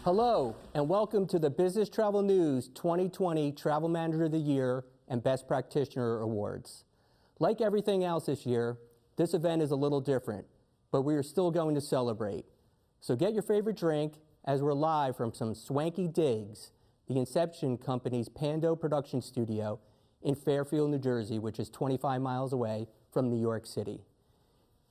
Hello, and welcome to the Business Travel News 2020 Travel Manager of the Year and Best Practitioner Awards. Like everything else this year, this event is a little different, but we are still going to celebrate. So get your favorite drink as we're live from some swanky digs, the Inception Company's Pando production studio in Fairfield, New Jersey, which is 25 miles away from New York City.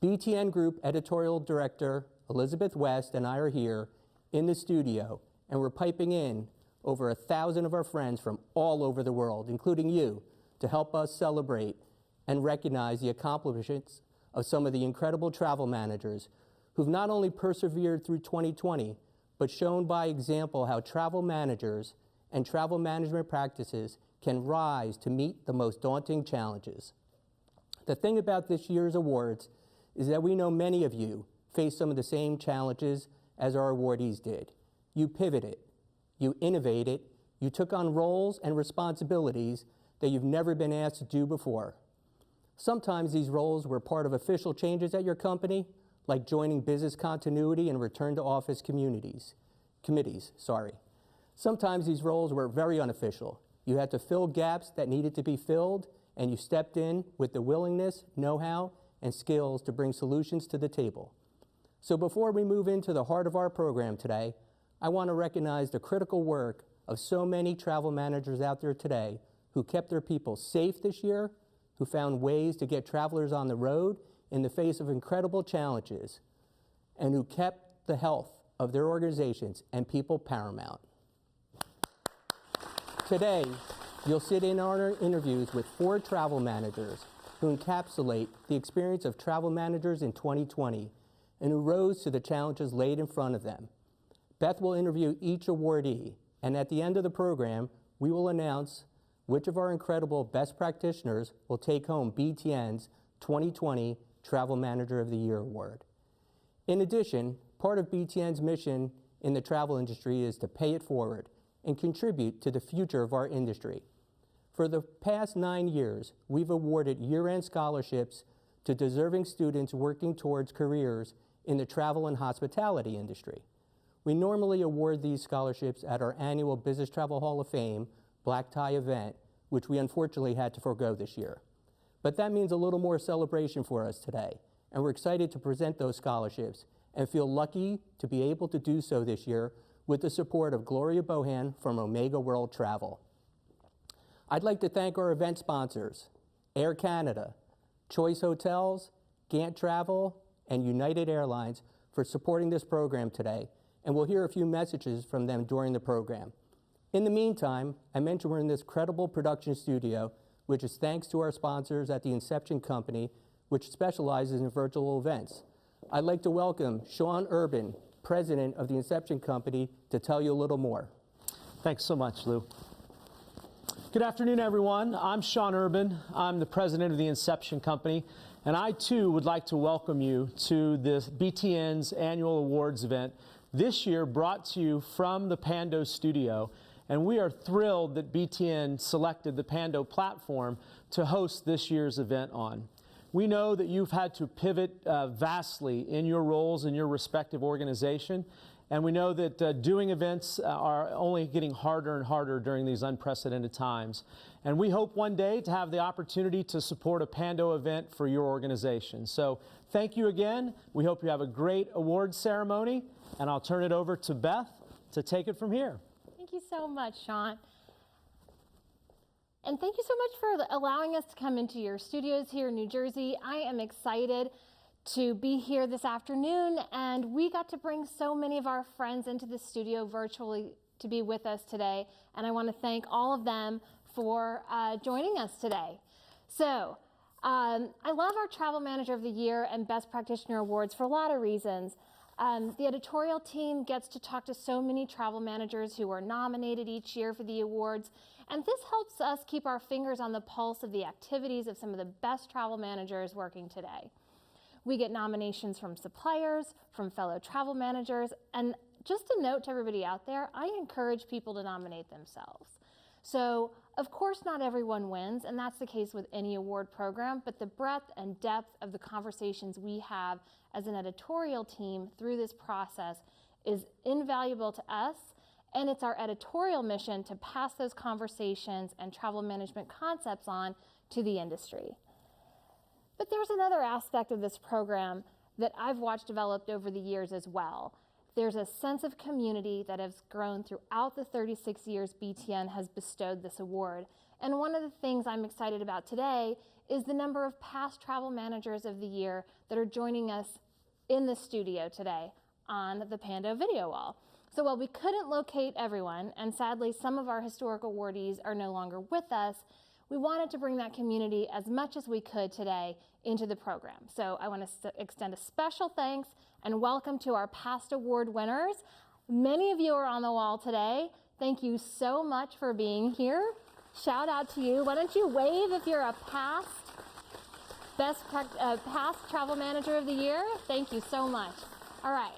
BTN Group Editorial Director Elizabeth West and I are here in the studio, and we're piping in over 1,000 of our friends from all over the world, including you, to help us celebrate and recognize the accomplishments of some of the incredible travel managers who've not only persevered through 2020, but shown by example how travel managers and travel management practices can rise to meet the most daunting challenges. The thing about this year's awards is that we know many of you face some of the same challenges as our awardees did. You pivoted, you innovated, you took on roles and responsibilities that you've never been asked to do before. Sometimes these roles were part of official changes at your company, like joining business continuity and return to office committees. Sometimes these roles were very unofficial. You had to fill gaps that needed to be filled, and you stepped in with the willingness, know-how, and skills to bring solutions to the table. So before we move into the heart of our program today, I want to recognize the critical work of so many travel managers out there today who kept their people safe this year, who found ways to get travelers on the road in the face of incredible challenges, and who kept the health of their organizations and people paramount. Today, you'll sit in on our interviews with 4 travel managers who encapsulate the experience of travel managers in 2020 and who rose to the challenges laid in front of them. Beth will interview each awardee, and at the end of the program, we will announce which of our incredible best practitioners will take home BTN's 2020 Travel Manager of the Year Award. In addition, part of BTN's mission in the travel industry is to pay it forward and contribute to the future of our industry. For the past 9 years, we've awarded year-end scholarships to deserving students working towards careers in the travel and hospitality industry. We normally award these scholarships at our annual Business Travel Hall of Fame black tie event, which we unfortunately had to forego this year. But that means a little more celebration for us today, and we're excited to present those scholarships and feel lucky to be able to do so this year with the support of Gloria Bohan from Omega World Travel. I'd like to thank our event sponsors, Air Canada, Choice Hotels, Gant Travel, and United Airlines for supporting this program today, and we'll hear a few messages from them during the program. In the meantime, I mentioned we're in this credible production studio, which is thanks to our sponsors at the Inception Company, which specializes in virtual events. I'd like to welcome Sean Urban, president of the Inception Company, to tell you a little more. Thanks so much, Lou. Good afternoon, everyone. I'm Sean Urban. I'm the president of the Inception Company, and I too would like to welcome you to this BTN's annual awards event, this year brought to you from the Pando studio. And we are thrilled that BTN selected the Pando platform to host this year's event on. We know that you've had to pivot vastly in your roles in your respective organization, and we know that doing events are only getting harder and harder during these unprecedented times. And we hope one day to have the opportunity to support a Pando event for your organization. So thank you again. We hope you have a great awards ceremony, and I'll turn it over to Beth to take it from here. Thank you so much, Sean. And thank you so much for allowing us to come into your studios here in New Jersey. I am excited to be here this afternoon, and we got to bring so many of our friends into the studio virtually to be with us today, and I want to thank all of them for joining us today. So, I love our Travel Manager of the Year and Best Practitioner Awards for a lot of reasons. The editorial team gets to talk to so many travel managers who are nominated each year for the awards, and this helps us keep our fingers on the pulse of the activities of some of the best travel managers working today. We get nominations from suppliers, from fellow travel managers, and just a note to everybody out there, I encourage people to nominate themselves. So, of course, not everyone wins, and that's the case with any award program, but the breadth and depth of the conversations we have as an editorial team through this process is invaluable to us, and it's our editorial mission to pass those conversations and travel management concepts on to the industry. But there's another aspect of this program that I've watched developed over the years as well. There's a sense of community that has grown throughout the 36 years BTN has bestowed this award. And one of the things I'm excited about today is the number of past Travel Managers of the Year that are joining us in the studio today on the Pando video wall. So while we couldn't locate everyone, and sadly some of our historic awardees are no longer with us, we wanted to bring that community as much as we could today into the program. So I want to extend a special thanks and welcome to our past award winners. Many of you are on the wall today. Thank you so much for being here. Shout out to you. Why don't you wave if you're a past Travel Manager of the Year? Thank you so much. All right.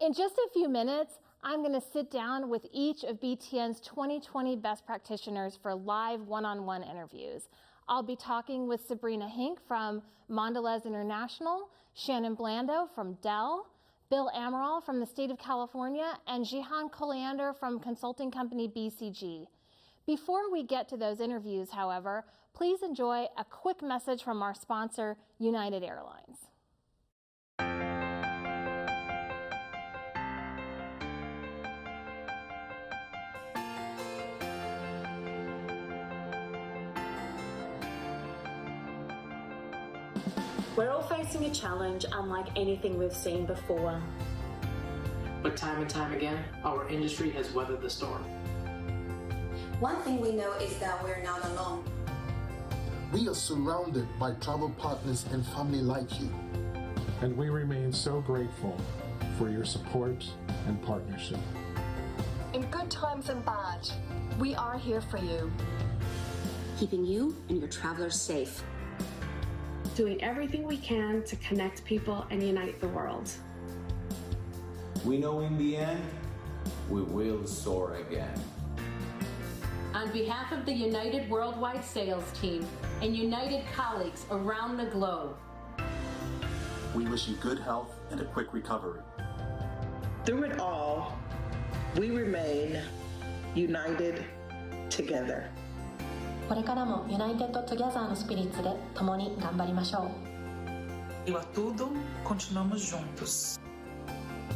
In just a few minutes, I'm going to sit down with each of BTN's 2020 Best Practitioners for live one-on-one interviews. I'll be talking with Sabrina Hink from Mondelez International, Shannon Blando from Dell, Bill Amaral from the state of California, and Jihan Coliander from consulting company BCG. Before we get to those interviews, however, please enjoy a quick message from our sponsor, United Airlines. We're all facing a challenge unlike anything we've seen before. But time and time again, our industry has weathered the storm. One thing we know is that we're not alone. We are surrounded by travel partners and family like you. And we remain so grateful for your support and partnership. In good times and bad, we are here for you. Keeping you and your travelers safe. Doing everything we can to connect people and unite the world. We know in the end, we will soar again. On behalf of the United Worldwide Sales Team and United colleagues around the globe, we wish you good health and a quick recovery. Through it all, we remain united together. これからもユナイテッドトギャザーのスピリッツで共に頑張りましょう。E a tudo, continuamos juntos.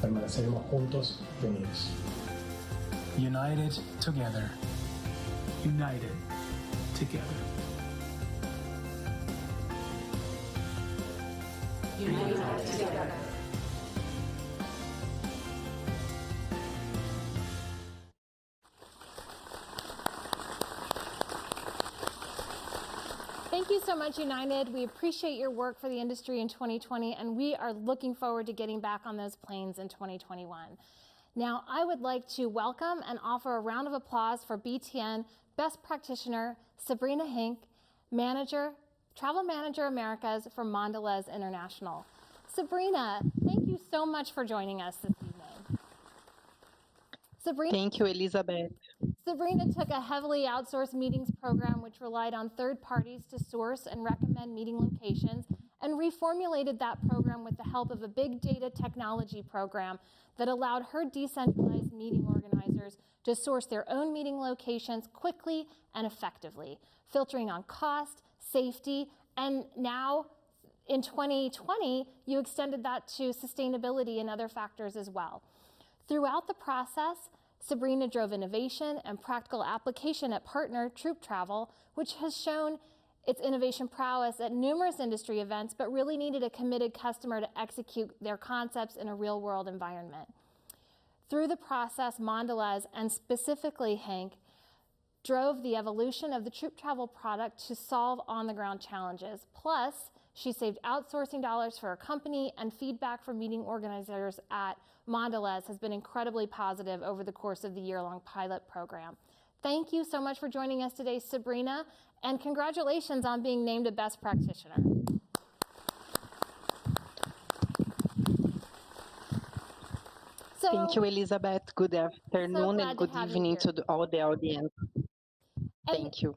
Permaneceremos juntos y unidos. United together. United together. United together. Thank you so much, United. We appreciate your work for the industry in 2020, and we are looking forward to getting back on those planes in 2021. Now, I would like to welcome and offer a round of applause for BTN Best Practitioner Sabrina Hink, Travel Manager Americas for Mondelez International. Sabrina, thank you so much for joining us this evening. Sabrina, thank you, Elizabeth. Sabrina took a heavily outsourced meetings program which relied on third parties to source and recommend meeting locations, and reformulated that program with the help of a big data technology program that allowed her decentralized meeting organizers to source their own meeting locations quickly and effectively, filtering on cost, safety, and now in 2020, you extended that to sustainability and other factors as well. Throughout the process, Sabrina drove innovation and practical application at partner Troop Travel, which has shown its innovation prowess at numerous industry events, but really needed a committed customer to execute their concepts in a real-world environment. Through the process, Mondelez, and specifically Hank, drove the evolution of the Troop Travel product to solve on-the-ground challenges. Plus, she saved outsourcing dollars for her company, and feedback from meeting organizers at Mondelez has been incredibly positive over the course of the year-long pilot program. Thank you so much for joining us today, Sabrina, and congratulations on being named a Best Practitioner. Thank you, Elizabeth. Good afternoon and good evening to all the audience. Thank you.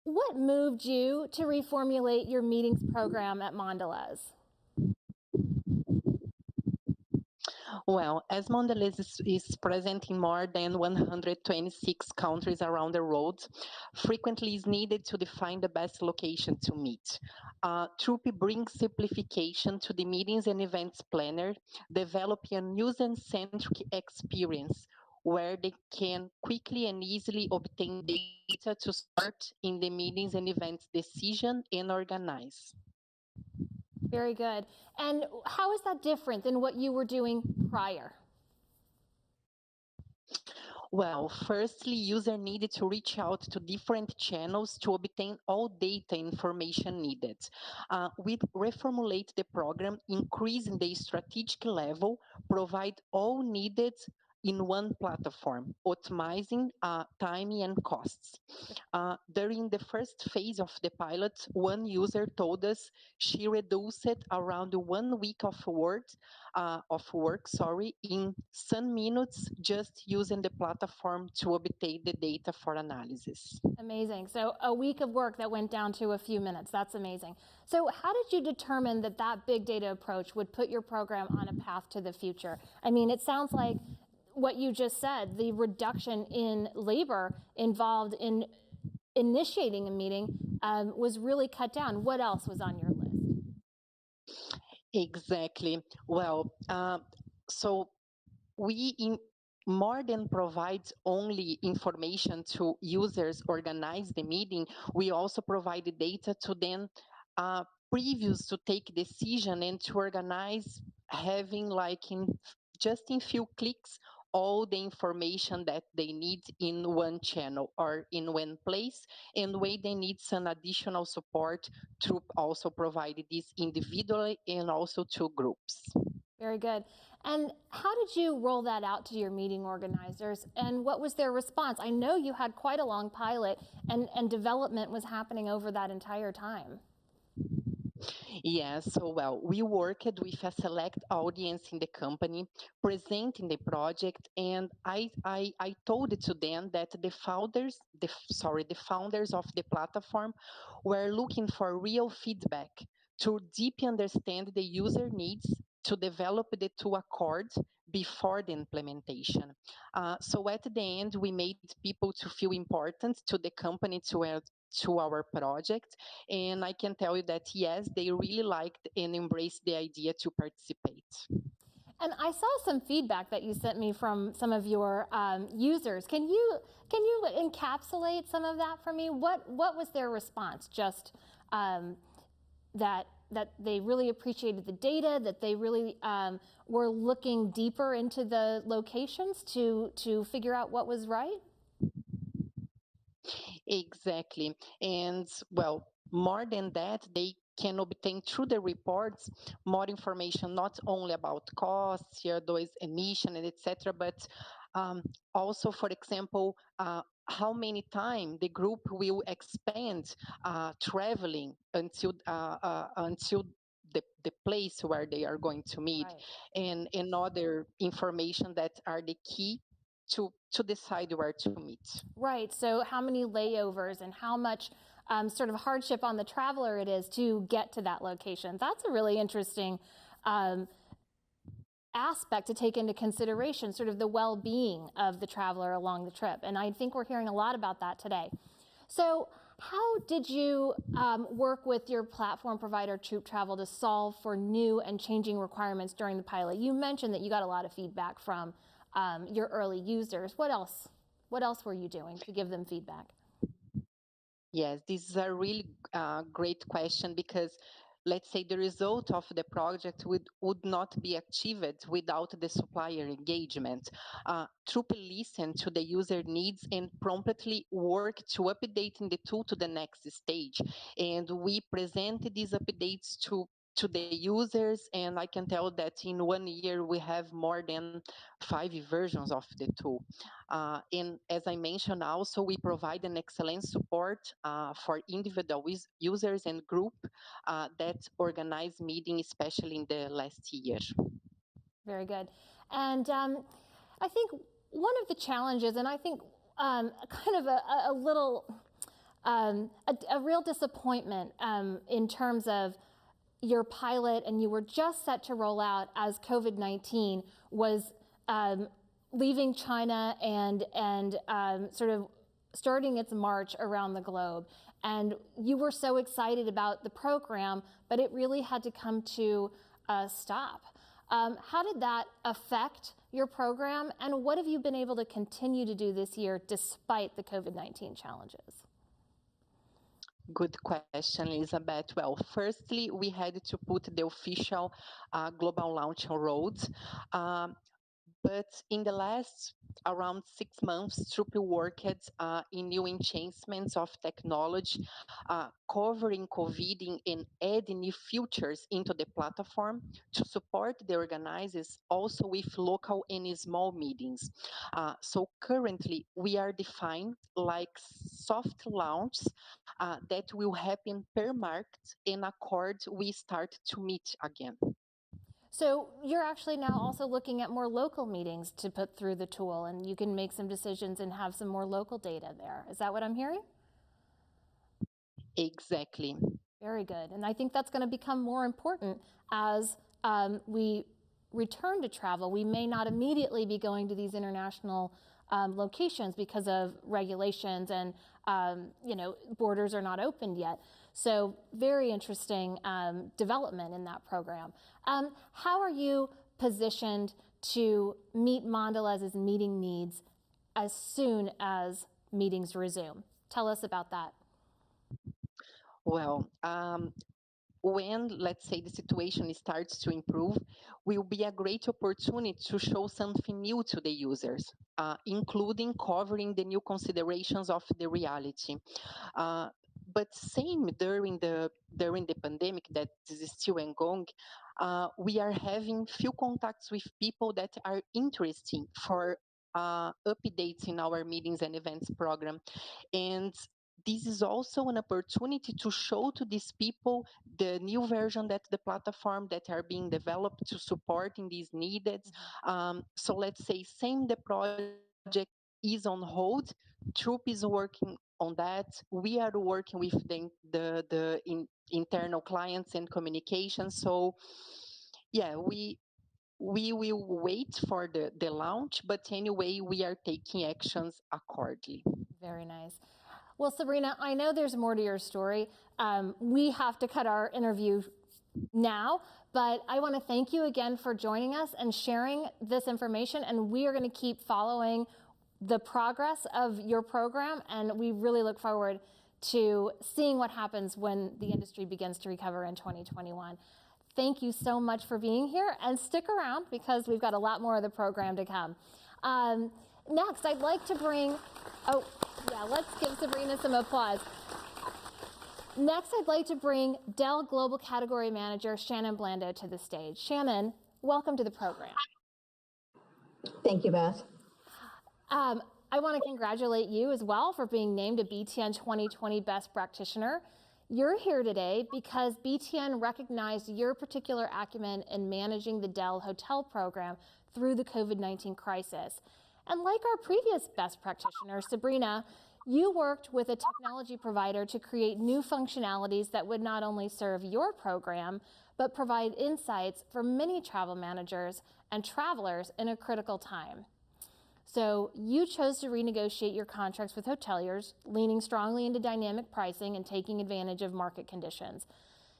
What moved you to reformulate your meetings program at Mondelez? Well, as Mondelez is present in more than 126 countries around the world, frequently is needed to define the best location to meet. Trupe brings simplification to the meetings and events planner, developing a user-centric experience where they can quickly and easily obtain data to start in the meetings and events decision and organize. Very good. And how is that different than what you were doing prior? Well, firstly, user needed to reach out to different channels to obtain all data information needed. We reformulate the program, increasing the strategic level, provide all needed in one platform, optimizing time and costs. During the first phase of the pilot, one user told us she reduced around 1 week of work, in some minutes just using the platform to obtain the data for analysis. Amazing. So a week of work that went down to a few minutes. That's amazing. So how did you determine that that big data approach would put your program on a path to the future? I mean, it sounds like what you just said, the reduction in labor involved in initiating a meeting was really cut down. What else was on your list? Exactly. Well, so we more than provide only information to users organize the meeting, we also provide the data to them previews to take decision and to organize, having like just in few clicks all the information that they need in one channel or in one place, and where they need some additional support, Troop also provided this individually and also to groups. Very good. And how did you roll that out to your meeting organizers, and what was their response? I know you had quite a long pilot, and development was happening over that entire time. Yes, so well, we worked with a select audience in the company, presenting the project, and I told it to them that the founders of the platform were looking for real feedback to deeply understand the user needs to develop the tool accord before the implementation. So at the end, we made people to feel important to the company, to our project, and I can tell you that yes, they really liked and embraced the idea to participate. And I saw some feedback that you sent me from some of your users. Can you encapsulate some of that for me? What was their response? Just that they really appreciated the data, that they really were looking deeper into the locations to figure out what was right? Exactly. And well, more than that, they can obtain through the reports more information, not only about costs, CO2 emission, and etc., but also, for example, how many times the group will expand traveling until the place where they are going to meet, right. and other information that are the key to decide where to meet. Right. So how many layovers and how much sort of hardship on the traveler it is to get to that location. That's a really interesting aspect to take into consideration, sort of the well-being of the traveler along the trip. And I think we're hearing a lot about that today. So how did you work with your platform provider, Troop Travel, to solve for new and changing requirements during the pilot? You mentioned that you got a lot of feedback from your early users. What else were you doing to give them feedback? Yes, this is a really great question, because let's say the result of the project would not be achieved without the supplier engagement. Troop listened to the user needs and promptly worked to updating the tool to the next stage. And we presented these updates to the users, and I can tell that in 1 year we have more than 5 versions of the tool. And as I mentioned, also we provide an excellent support for individual users and group that organize meetings, especially in the last year. Very good. And I think one of the challenges, and I think kind of a little, a real disappointment in terms of your pilot and you were just set to roll out as COVID-19 was leaving China and sort of starting its march around the globe. And you were so excited about the program, but it really had to come to a stop. How did that affect your program, and what have you been able to continue to do this year despite the COVID-19 challenges? Good question, Elizabeth. Well, firstly, we had to put the official global launch on road. But in the last around 6 months, Troop worked in new enhancements of technology, covering COVID and adding new features into the platform to support the organizers also with local and small meetings. So currently, we are defined like soft launch that will happen per market, and accord we start to meet again. So you're actually now also looking at more local meetings to put through the tool, and you can make some decisions and have some more local data there. Is that what I'm hearing? Exactly. Very good. And I think that's going to become more important as we return to travel. We may not immediately be going to these international locations because of regulations and borders are not opened yet. So very interesting development in that program. How are you positioned to meet Mondelez's meeting needs as soon as meetings resume? Tell us about that. Well, when, let's say, the situation starts to improve, will be a great opportunity to show something new to the users, including covering the new considerations of the reality. But same during the pandemic that is still ongoing, we are having few contacts with people that are interested for updates in our meetings and events program. And this is also an opportunity to show to these people the new version that the platform that are being developed to support in these needed. So let's say same the project is on hold, Troop is working on that. We are working with the internal clients and communication. So yeah, we will wait for the launch, but anyway, we are taking actions accordingly. Very nice. Well, Sabrina, I know there's more to your story. We have to cut our interview now, but I want to thank you again for joining us and sharing this information, and we are going to keep following the progress of your program, and we really look forward to seeing what happens when the industry begins to recover in 2021. Thank you so much for being here, and stick around because we've got a lot more of the program to come. Next, I'd like to bring, let's give Sabrina some applause. Next, I'd like to bring Dell Global Category Manager Shannon Blando to the stage. Shannon, welcome to the program. Thank you, Beth. I want to congratulate you as well for being named a BTN 2020 Best Practitioner. You're here today because BTN recognized your particular acumen in managing the Dell Hotel program through the COVID-19 crisis. And like our previous Best Practitioner, Sabrina, you worked with a technology provider to create new functionalities that would not only serve your program, but provide insights for many travel managers and travelers in a critical time. So you chose to renegotiate your contracts with hoteliers, leaning strongly into dynamic pricing and taking advantage of market conditions.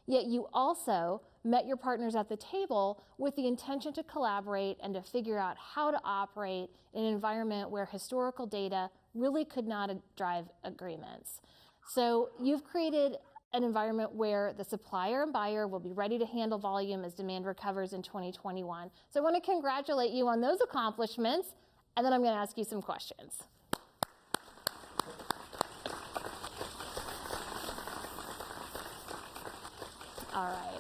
Yet you also met your partners at the table with the intention to collaborate and to figure out how to operate in an environment where historical data really could not drive agreements. So you've created an environment where the supplier and buyer will be ready to handle volume as demand recovers in 2021. So I want to congratulate you on those accomplishments, and then I'm going to ask you some questions. All right.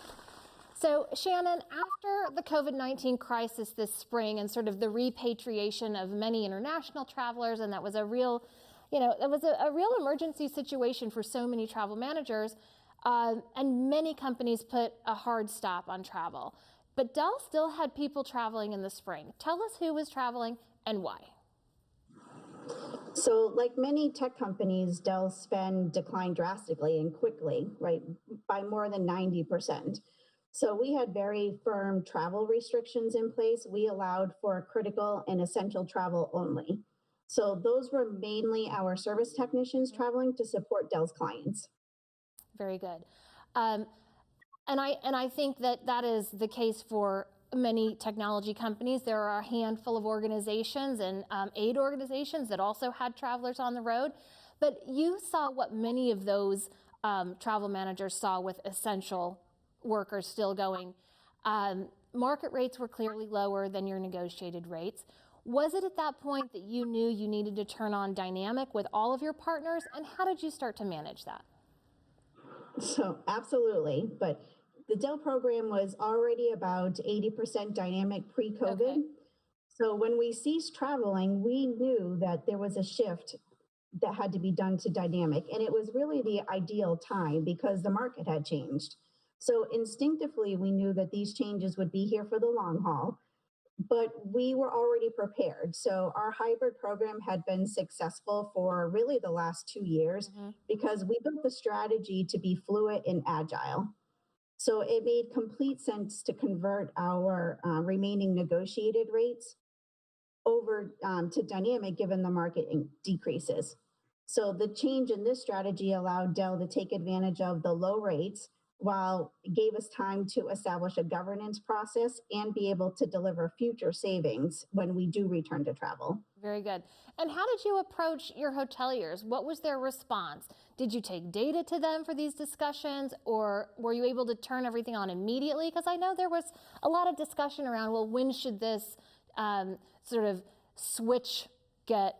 So Shannon, after the COVID-19 crisis this spring and sort of the repatriation of many international travelers, and that was a real, that was a real emergency situation for so many travel managers, and many companies put a hard stop on travel. But Dell still had people traveling in the spring. Tell us who was traveling and why. So like many tech companies, Dell's spend declined drastically and quickly, right, by more than 90%. So we had very firm travel restrictions in place. We allowed for critical and essential travel only. So those were mainly our service technicians traveling to support Dell's clients. Very good. And I think that that is the case for many technology companies. There are a handful of organizations and aid organizations that also had travelers on the road. But you saw what many of those travel managers saw with essential workers still going. Market rates were clearly lower than your negotiated rates. Was it at that point that you knew you needed to turn on dynamic with all of your partners? And how did you start to manage that? So absolutely, but the Dell program was already about 80% dynamic pre-COVID. Okay. So when we ceased traveling, we knew that there was a shift that had to be done to dynamic. And it was really the ideal time because the market had changed. So instinctively, we knew that these changes would be here for the long haul, but we were already prepared. So our hybrid program had been successful for really the last 2 years because we built the strategy to be fluid and agile. So it made complete sense to convert our remaining negotiated rates over to dynamic given the market decreases. So the change in this strategy allowed Dell to take advantage of the low rates while it gave us time to establish a governance process and be able to deliver future savings when we do return to travel. Very good. And how did you approach your hoteliers? What was their response? Did you take data to them for these discussions, or were you able to turn everything on immediately? Because I know there was a lot of discussion around, well, when should this sort of switch get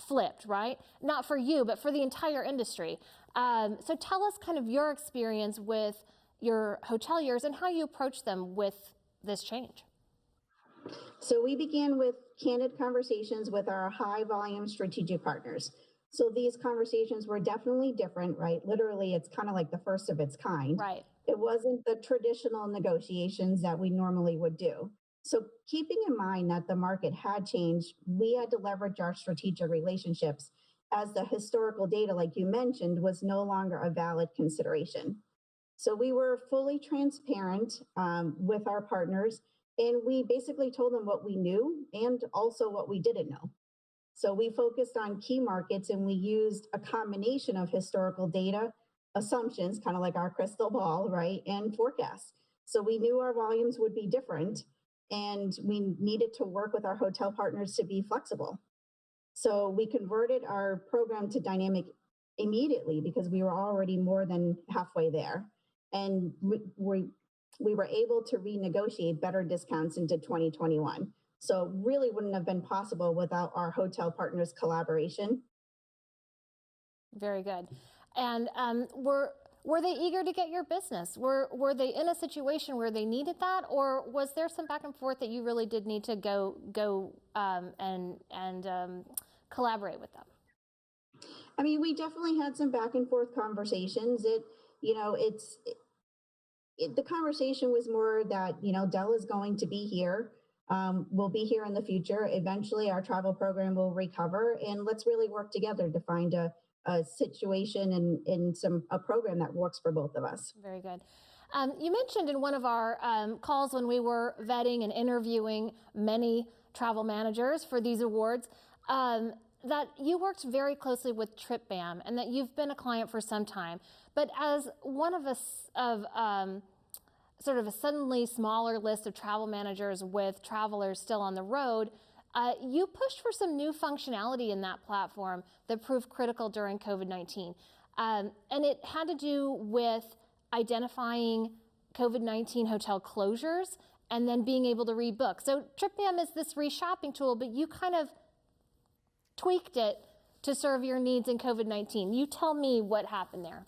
flipped, right? Not for you, but for the entire industry. So tell us kind of your experience with your hoteliers and how you approach them with this change. So we began with candid conversations with our high volume strategic partners. So these conversations were definitely different, right? Literally, it's kind of like the first of its kind. Right. It wasn't the traditional negotiations that we normally would do. So keeping in mind that the market had changed, we had to leverage our strategic relationships as the historical data, like you mentioned, was no longer a valid consideration. So we were fully transparent with our partners, and we basically told them what we knew and also what we didn't know. So we focused on key markets, and we used a combination of historical data, assumptions, kind of like our crystal ball, right, and forecasts. So we knew our volumes would be different, and we needed to work with our hotel partners to be flexible. So we converted our program to dynamic immediately because we were already more than halfway there. And we were able to renegotiate better discounts into 2021. So really wouldn't have been possible without our hotel partners' collaboration. Very good. And were they eager to get your business? Were they in a situation where they needed that, or was there some back and forth that you really did need to go and collaborate with them? I mean, we definitely had some back and forth conversations. The conversation was more that, Dell is going to be here. We'll be here in the future. Eventually, our travel program will recover, and let's really work together to find a situation and a program that works for both of us. Very good. You mentioned in one of our calls when we were vetting and interviewing many travel managers for these awards that you worked very closely with TripBam and that you've been a client for some time. But as one of sort of a suddenly smaller list of travel managers with travelers still on the road, you pushed for some new functionality in that platform that proved critical during COVID-19. And it had to do with identifying COVID-19 hotel closures and then being able to rebook. So TripBam is this reshopping tool, but you kind of tweaked it to serve your needs in COVID-19. You tell me what happened there.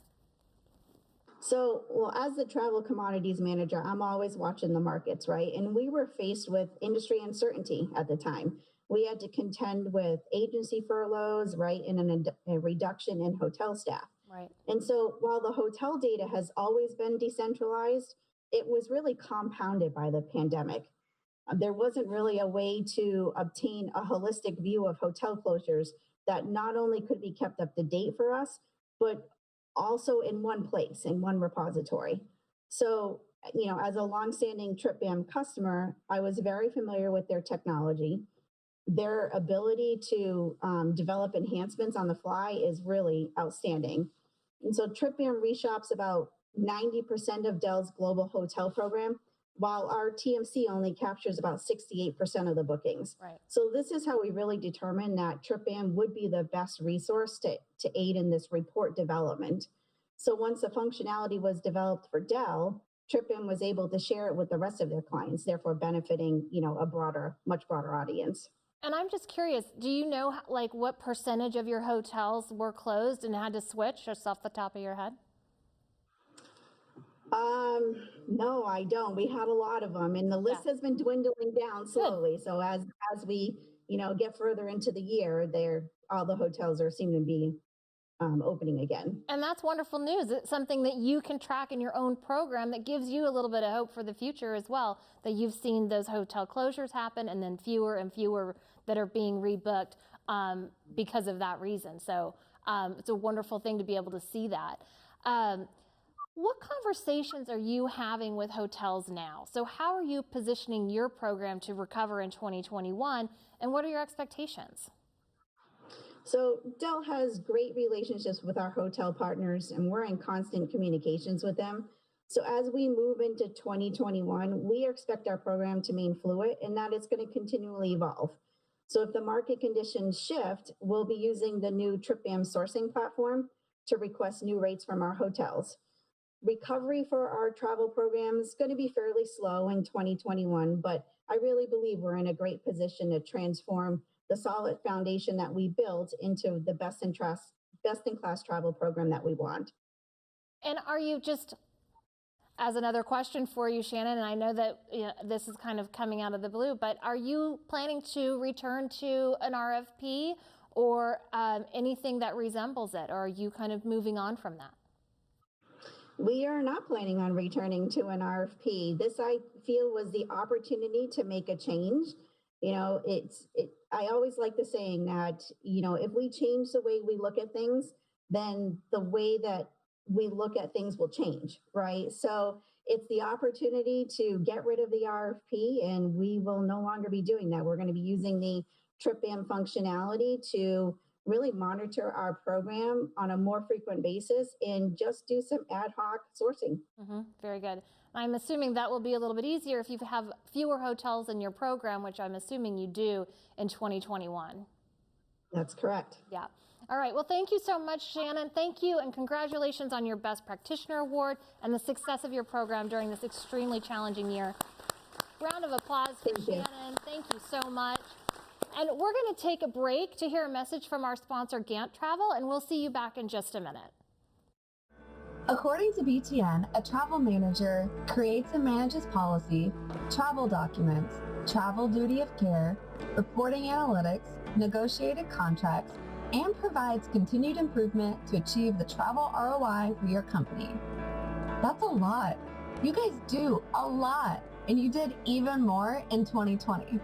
So, well, as the travel commodities manager, I'm always watching the markets, right? And we were faced with industry uncertainty at the time. We had to contend with agency furloughs, right, and a reduction in hotel staff. Right. And so while the hotel data has always been decentralized, it was really compounded by the pandemic. There wasn't really a way to obtain a holistic view of hotel closures that not only could be kept up to date for us, but also in one place, in one repository. So as a longstanding TripBam customer, I was very familiar with their technology. Their ability to develop enhancements on the fly is really outstanding. And so TripBam reshops about 90% of Dell's global hotel program, while our TMC only captures about 68% of the bookings. Right. So this is how we really determined that TripBam would be the best resource to aid in this report development. So once the functionality was developed for Dell, TripBam was able to share it with the rest of their clients, therefore benefiting, a much broader audience. And I'm just curious, do you know like what percentage of your hotels were closed and had to switch, just off the top of your head? No, I don't. We had a lot of them, and the list has been dwindling down slowly. Good. So as we, get further into the year, all the hotels seem to be opening again. And that's wonderful news. It's something that you can track in your own program that gives you a little bit of hope for the future as well, that you've seen those hotel closures happen and then fewer and fewer that are being rebooked because of that reason. So it's a wonderful thing to be able to see that. What conversations are you having with hotels now? So how are you positioning your program to recover in 2021, and what are your expectations? So Dell has great relationships with our hotel partners, and we're in constant communications with them. So as we move into 2021, we expect our program to remain fluid and that it's going to continually evolve. So if the market conditions shift, we'll be using the new TripBam sourcing platform to request new rates from our hotels. Recovery for our travel program is going to be fairly slow in 2021, but I really believe we're in a great position to transform the solid foundation that we built into the best-in-class travel program that we want. And are you just, as another question for you, Shannon, and I know that this is kind of coming out of the blue, but are you planning to return to an RFP or anything that resembles it, or are you kind of moving on from that? We are not planning on returning to an RFP. This, I feel, was the opportunity to make a change. I always like the saying that, if we change the way we look at things, then the way that we look at things will change, right? So it's the opportunity to get rid of the RFP, and we will no longer be doing that. We're going to be using the TripBam functionality to really monitor our program on a more frequent basis and just do some ad hoc sourcing. Mm-hmm. Very good. I'm assuming that will be a little bit easier if you have fewer hotels in your program, which I'm assuming you do in 2021. That's correct. Yeah. All right. Well, thank you so much, Shannon. Thank you, and congratulations on your Best Practitioner Award and the success of your program during this extremely challenging year. Round of applause for Shannon. Thank you so much. And we're going to take a break to hear a message from our sponsor, Gant Travel, and we'll see you back in just a minute. According to BTN, a travel manager creates and manages policy, travel documents, travel duty of care, reporting analytics, negotiated contracts, and provides continued improvement to achieve the travel ROI for your company. That's a lot. You guys do a lot, and you did even more in 2020.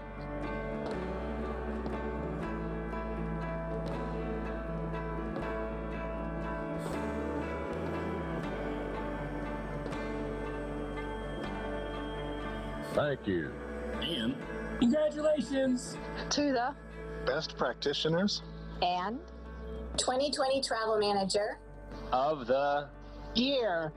Thank you. And congratulations to the Best Practitioners and 2020 Travel Manager of the Year.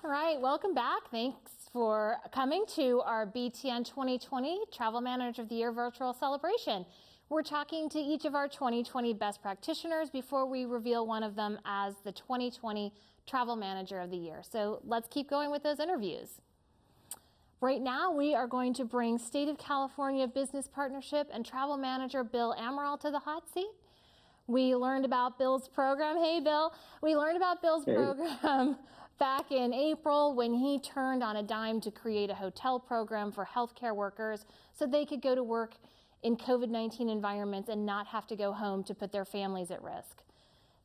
All right, welcome back. Thanks for coming to our BTN 2020 Travel Manager of the Year virtual celebration. We're talking to each of our 2020 best practitioners before we reveal one of them as the 2020 Travel Manager of the Year. So let's keep going with those interviews. Right now, we are going to bring State of California Business Partnership and Travel Manager Bill Amaral to the hot seat. We learned about Bill's program. Hey, Bill. We learned about Bill's program back in April when he turned on a dime to create a hotel program for healthcare workers so they could go to work in COVID-19 environments and not have to go home to put their families at risk.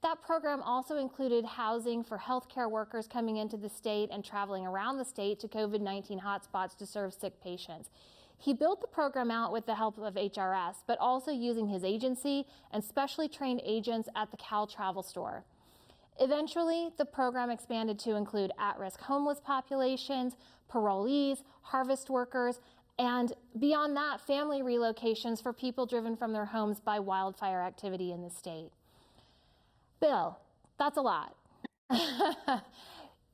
That program also included housing for healthcare workers coming into the state and traveling around the state to COVID-19 hotspots to serve sick patients. He built the program out with the help of HRS, but also using his agency and specially trained agents at the Cal Travel Store. Eventually, the program expanded to include at-risk homeless populations, parolees, harvest workers, and beyond that, family relocations for people driven from their homes by wildfire activity in the state. Bill, that's a lot.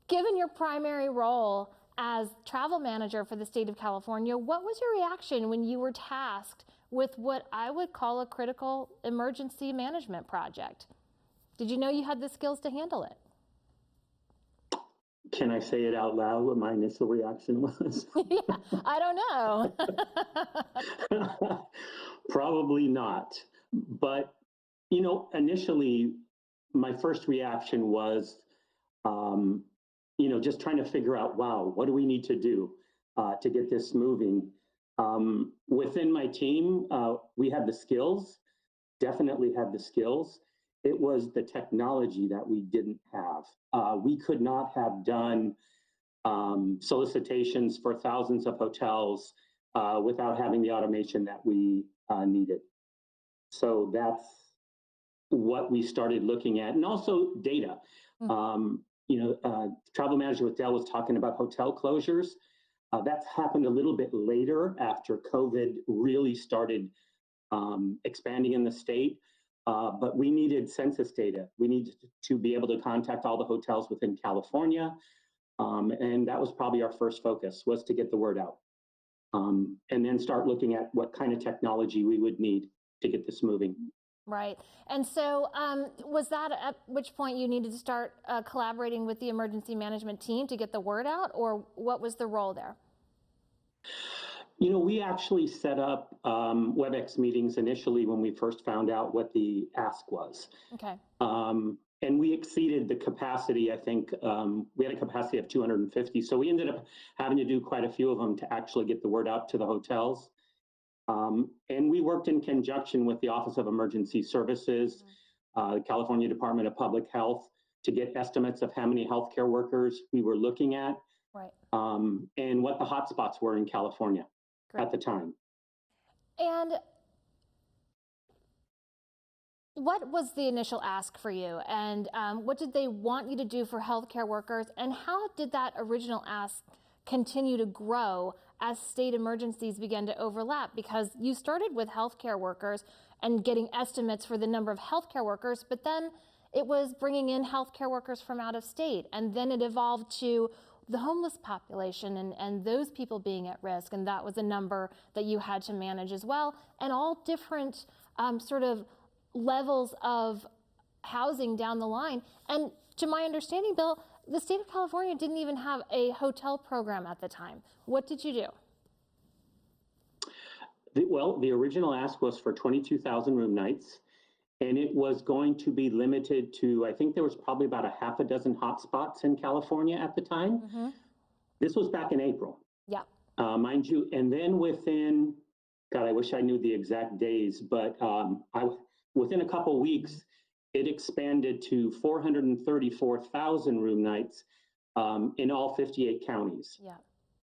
Given your primary role as travel manager for the state of California, what was your reaction when you were tasked with what I would call a critical emergency management project? Did you know you had the skills to handle it? Can I say it out loud what my initial reaction was? Yeah, I don't know. Probably not. But, you know, initially, my first reaction was, you know, just trying to figure out, wow, what do we need to do to get this moving? Within my team, we had the skills, definitely had the skills. It was the technology that we didn't have. We could not have done solicitations for thousands of hotels without having the automation that we needed. So that's what we started looking at, and also data. You know, travel manager with Dell was talking about hotel closures. That's happened a little bit later after COVID really started expanding in the state. But we needed census data. We needed to be able to contact all the hotels within California. And that was probably our first focus, was to get the word out. And then start looking at what kind of technology we would need to get this moving. Right. And so was that at which point you needed to start collaborating with the emergency management team to get the word out, or what was the role there? You know, we actually set up WebEx meetings initially when we first found out what the ask was. Okay. And we exceeded the capacity. I think we had a capacity of 250. So we ended up having to do quite a few of them to actually get the word out to the hotels. And we worked in conjunction with the Office of Emergency Services, the California Department of Public Health, to get estimates of how many healthcare workers we were looking at, right, and what the hotspots were in California. Great. At the time. And what was the initial ask for you? And what did they want you to do for healthcare workers? And how did that original ask continue to grow as state emergencies began to overlap? Because you started with healthcare workers and getting estimates for the number of healthcare workers, but then it was bringing in healthcare workers from out of state. And then it evolved to the homeless population and those people being at risk. And that was a number that you had to manage as well. And all different sort of levels of housing down the line. And to my understanding, Bill, the state of California didn't even have a hotel program at the time. What did you do? Well, the original ask was for 22,000 room nights. And it was going to be limited to, I think there was probably about a half a dozen hotspots in California at the time. Mm-hmm. This was back in April. Yeah. Mind you, and then within, God, I wish I knew the exact days, but within a couple weeks, it expanded to 434,000 room nights in all 58 counties. Yeah.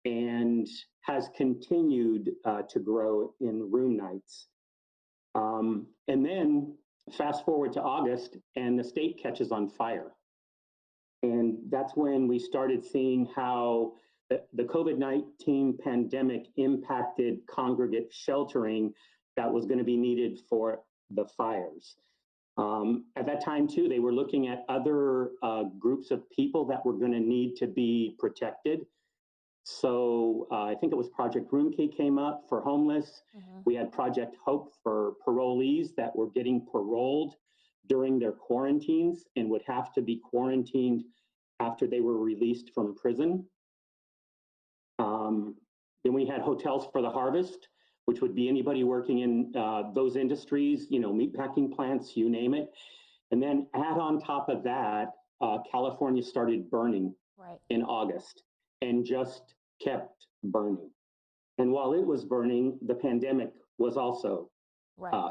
And has continued to grow in room nights. And then fast forward to August, and the state catches on fire. And that's when we started seeing how the COVID-19 pandemic impacted congregate sheltering that was going to be needed for the fires. At that time, too, they were looking at other groups of people that were going to need to be protected. So I think it was Project Room Key came up for homeless. Mm-hmm. We had Project Hope for parolees that were getting paroled during their quarantines and would have to be quarantined after they were released from prison. Then we had Hotels for the Harvest, which would be anybody working in those industries, you know, meatpacking plants, you name it. And then add on top of that, California started burning in August. And just kept burning. And while it was burning, the pandemic was also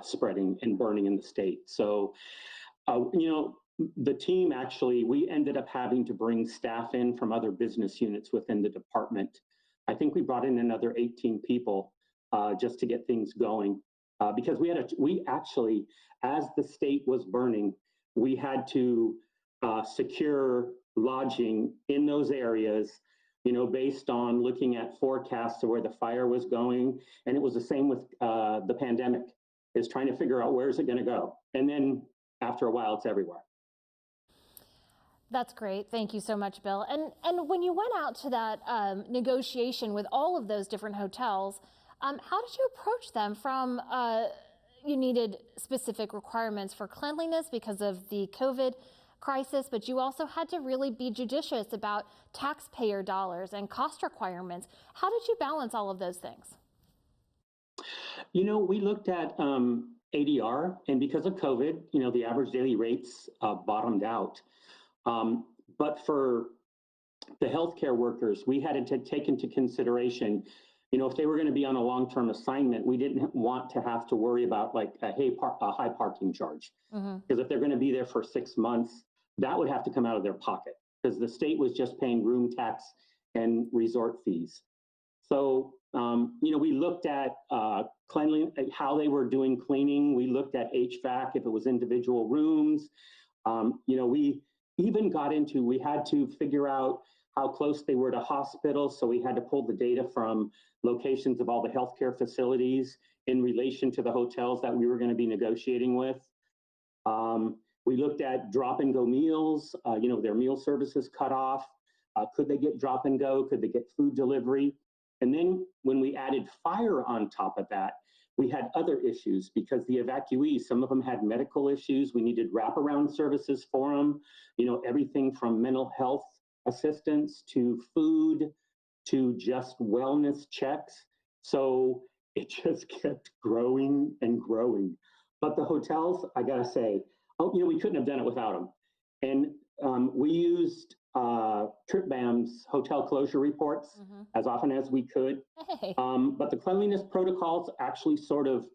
spreading and burning in the state. So, you know, the team actually, we ended up having to bring staff in from other business units within the department. I think we brought in another 18 people just to get things going. Because we actually, as the state was burning, we had to secure lodging in those areas, based on looking at forecasts of where the fire was going. And it was the same with the pandemic, is trying to figure out where's it going to go. And then after a while, it's everywhere. That's great. Thank you so much, Bill. And when you went out to that negotiation with all of those different hotels, how did you approach them from, you needed specific requirements for cleanliness because of the COVID crisis, but you also had to really be judicious about taxpayer dollars and cost requirements. How did you balance all of those things? We looked at ADR, and because of COVID, the average daily rates bottomed out. But for the healthcare workers, we had to take into consideration, if they were going to be on a long-term assignment, we didn't want to have to worry about like a high parking charge. Because if they're going to be there for 6 months, that would have to come out of their pocket because the state was just paying room tax and resort fees. So, we looked at cleanliness, how they were doing cleaning. We looked at HVAC, if it was individual rooms. We even got into, we had to figure out how close they were to hospitals. So we had to pull the data from locations of all the healthcare facilities in relation to the hotels that we were going to be negotiating with. We looked at drop and go meals, their meal services cut off. Could they get drop and go? Could they get food delivery? And then when we added fire on top of that, we had other issues because the evacuees, some of them had medical issues. We needed wraparound services for them, everything from mental health assistance to food to just wellness checks. So it just kept growing and growing. But the hotels, I gotta say, we couldn't have done it without them. And we used TripBAM's hotel closure reports as often as we could. Hey. But the cleanliness protocols actually sort of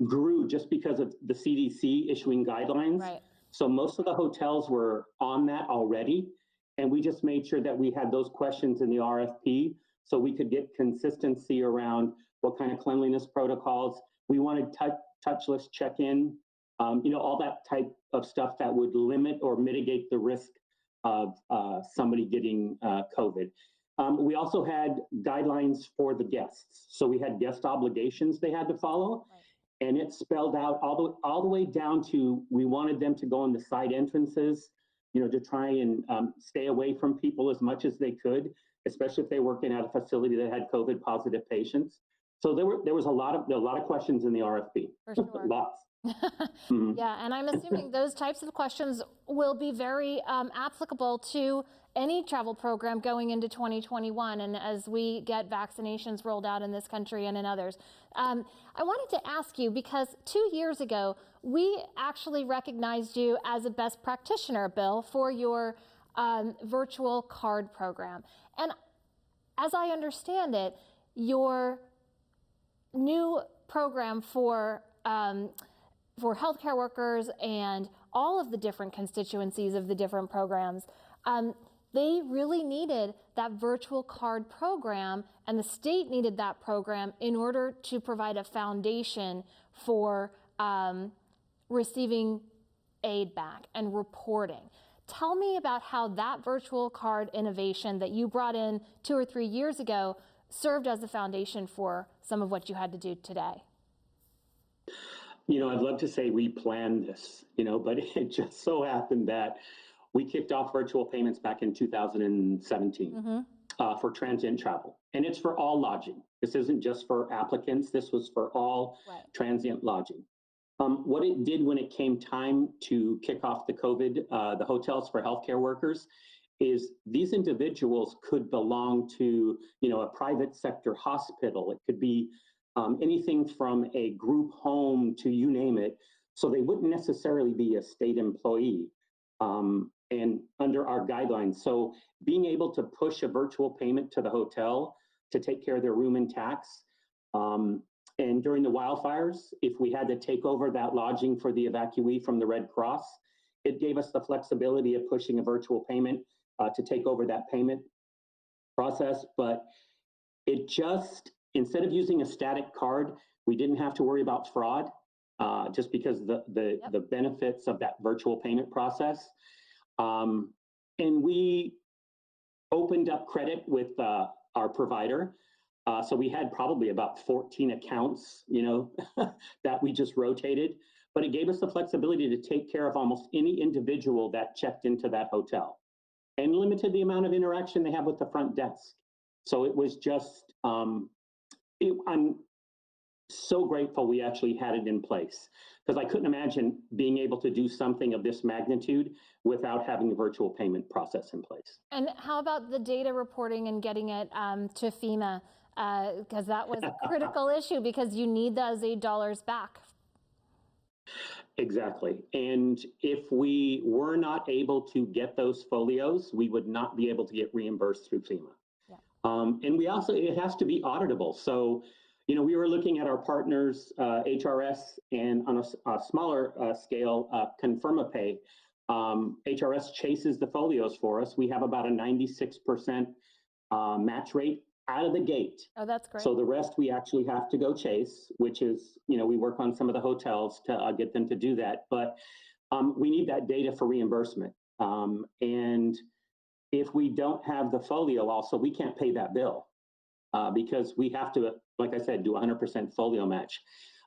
grew just because of the CDC issuing guidelines. Right. So most of the hotels were on that already. And we just made sure that we had those questions in the RFP so we could get consistency around what kind of cleanliness protocols. We wanted touchless check-in, all that type of stuff that would limit or mitigate the risk of somebody getting COVID. We also had guidelines for the guests. So we had guest obligations they had to follow. Right. And it spelled out all the way down to, we wanted them to go in the side entrances, to try and stay away from people as much as they could, especially if they work in at a facility that had COVID positive patients. So there was a lot of questions in the RFP. For sure. Lots. Yeah, and I'm assuming those types of questions will be very applicable to any travel program going into 2021 and as we get vaccinations rolled out in this country and in others. I wanted to ask you, because 2 years ago, we actually recognized you as a best practitioner, Bill, for your virtual card program. And as I understand it, your new program for healthcare workers and all of the different constituencies of the different programs, they really needed that virtual card program, and the state needed that program in order to provide a foundation for receiving aid back and reporting. Tell me about how that virtual card innovation that you brought in 2 or 3 years ago served as a foundation for some of what you had to do today. I'd love to say we planned this, but it just so happened that we kicked off virtual payments back in 2017 for transient travel. And it's for all lodging. This isn't just for applicants. This was for all transient lodging. What it did when it came time to kick off the COVID, the hotels for healthcare workers, is these individuals could belong to, a private sector hospital. It could be anything from a group home to you name it. So they wouldn't necessarily be a state employee and under our guidelines. So being able to push a virtual payment to the hotel to take care of their room and tax. And during the wildfires, if we had to take over that lodging for the evacuee from the Red Cross, it gave us the flexibility of pushing a virtual payment to take over that payment process. But it just, instead of using a static card, we didn't have to worry about fraud just because the benefits of that virtual payment process. And we opened up credit with our provider. So we had probably about 14 accounts, that we just rotated, but it gave us the flexibility to take care of almost any individual that checked into that hotel and limited the amount of interaction they have with the front desk. So it was just, I'm so grateful we actually had it in place, because I couldn't imagine being able to do something of this magnitude without having a virtual payment process in place. And how about the data reporting and getting it to FEMA? Because that was a critical issue, because you need those $8 back. Exactly. And if we were not able to get those folios, we would not be able to get reimbursed through FEMA. Yeah. And we also, it has to be auditable. So, we were looking at our partners, HRS, and on a smaller scale, ConfirmaPay. HRS chases the folios for us. We have about a 96% match rate out of the gate. Oh, that's great. So the rest we actually have to go chase, which is, we work on some of the hotels to get them to do that. But we need that data for reimbursement. And if we don't have the folio also, we can't pay that bill because we have to, like I said, do 100% folio match.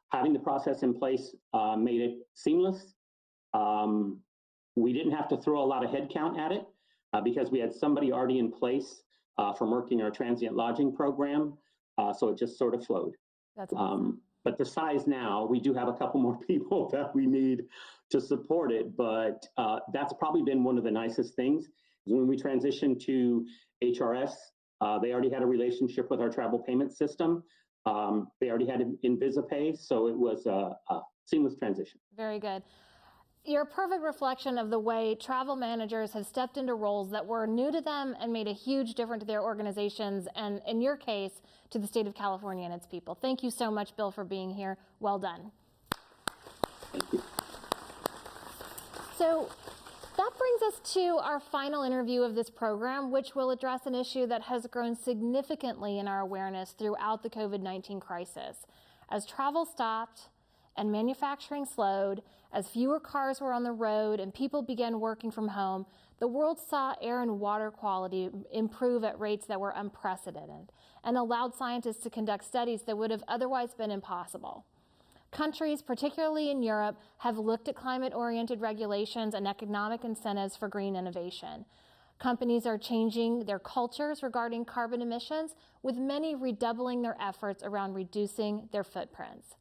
Having the process in place made it seamless. We didn't have to throw a lot of headcount at it because we had somebody already in place from working our transient lodging program. So it just sort of flowed. That's awesome. But the size now, we do have a couple more people that we need to support it. But that's probably been one of the nicest things. When we transitioned to HRS, they already had a relationship with our travel payment system. They already had InvisiPay, so it was a seamless transition. Very good. You're a perfect reflection of the way travel managers have stepped into roles that were new to them and made a huge difference to their organizations, and in your case, to the state of California and its people. Thank you so much, Bill, for being here. Well done. Thank you. So that brings us to our final interview of this program, which will address an issue that has grown significantly in our awareness throughout the COVID-19 crisis. As travel stopped and manufacturing slowed, as fewer cars were on the road and people began working from home, the world saw air and water quality improve at rates that were unprecedented and allowed scientists to conduct studies that would have otherwise been impossible. Countries, particularly in Europe, have looked at climate-oriented regulations and economic incentives for green innovation. Companies are changing their cultures regarding carbon emissions, with many redoubling their efforts around reducing their footprints.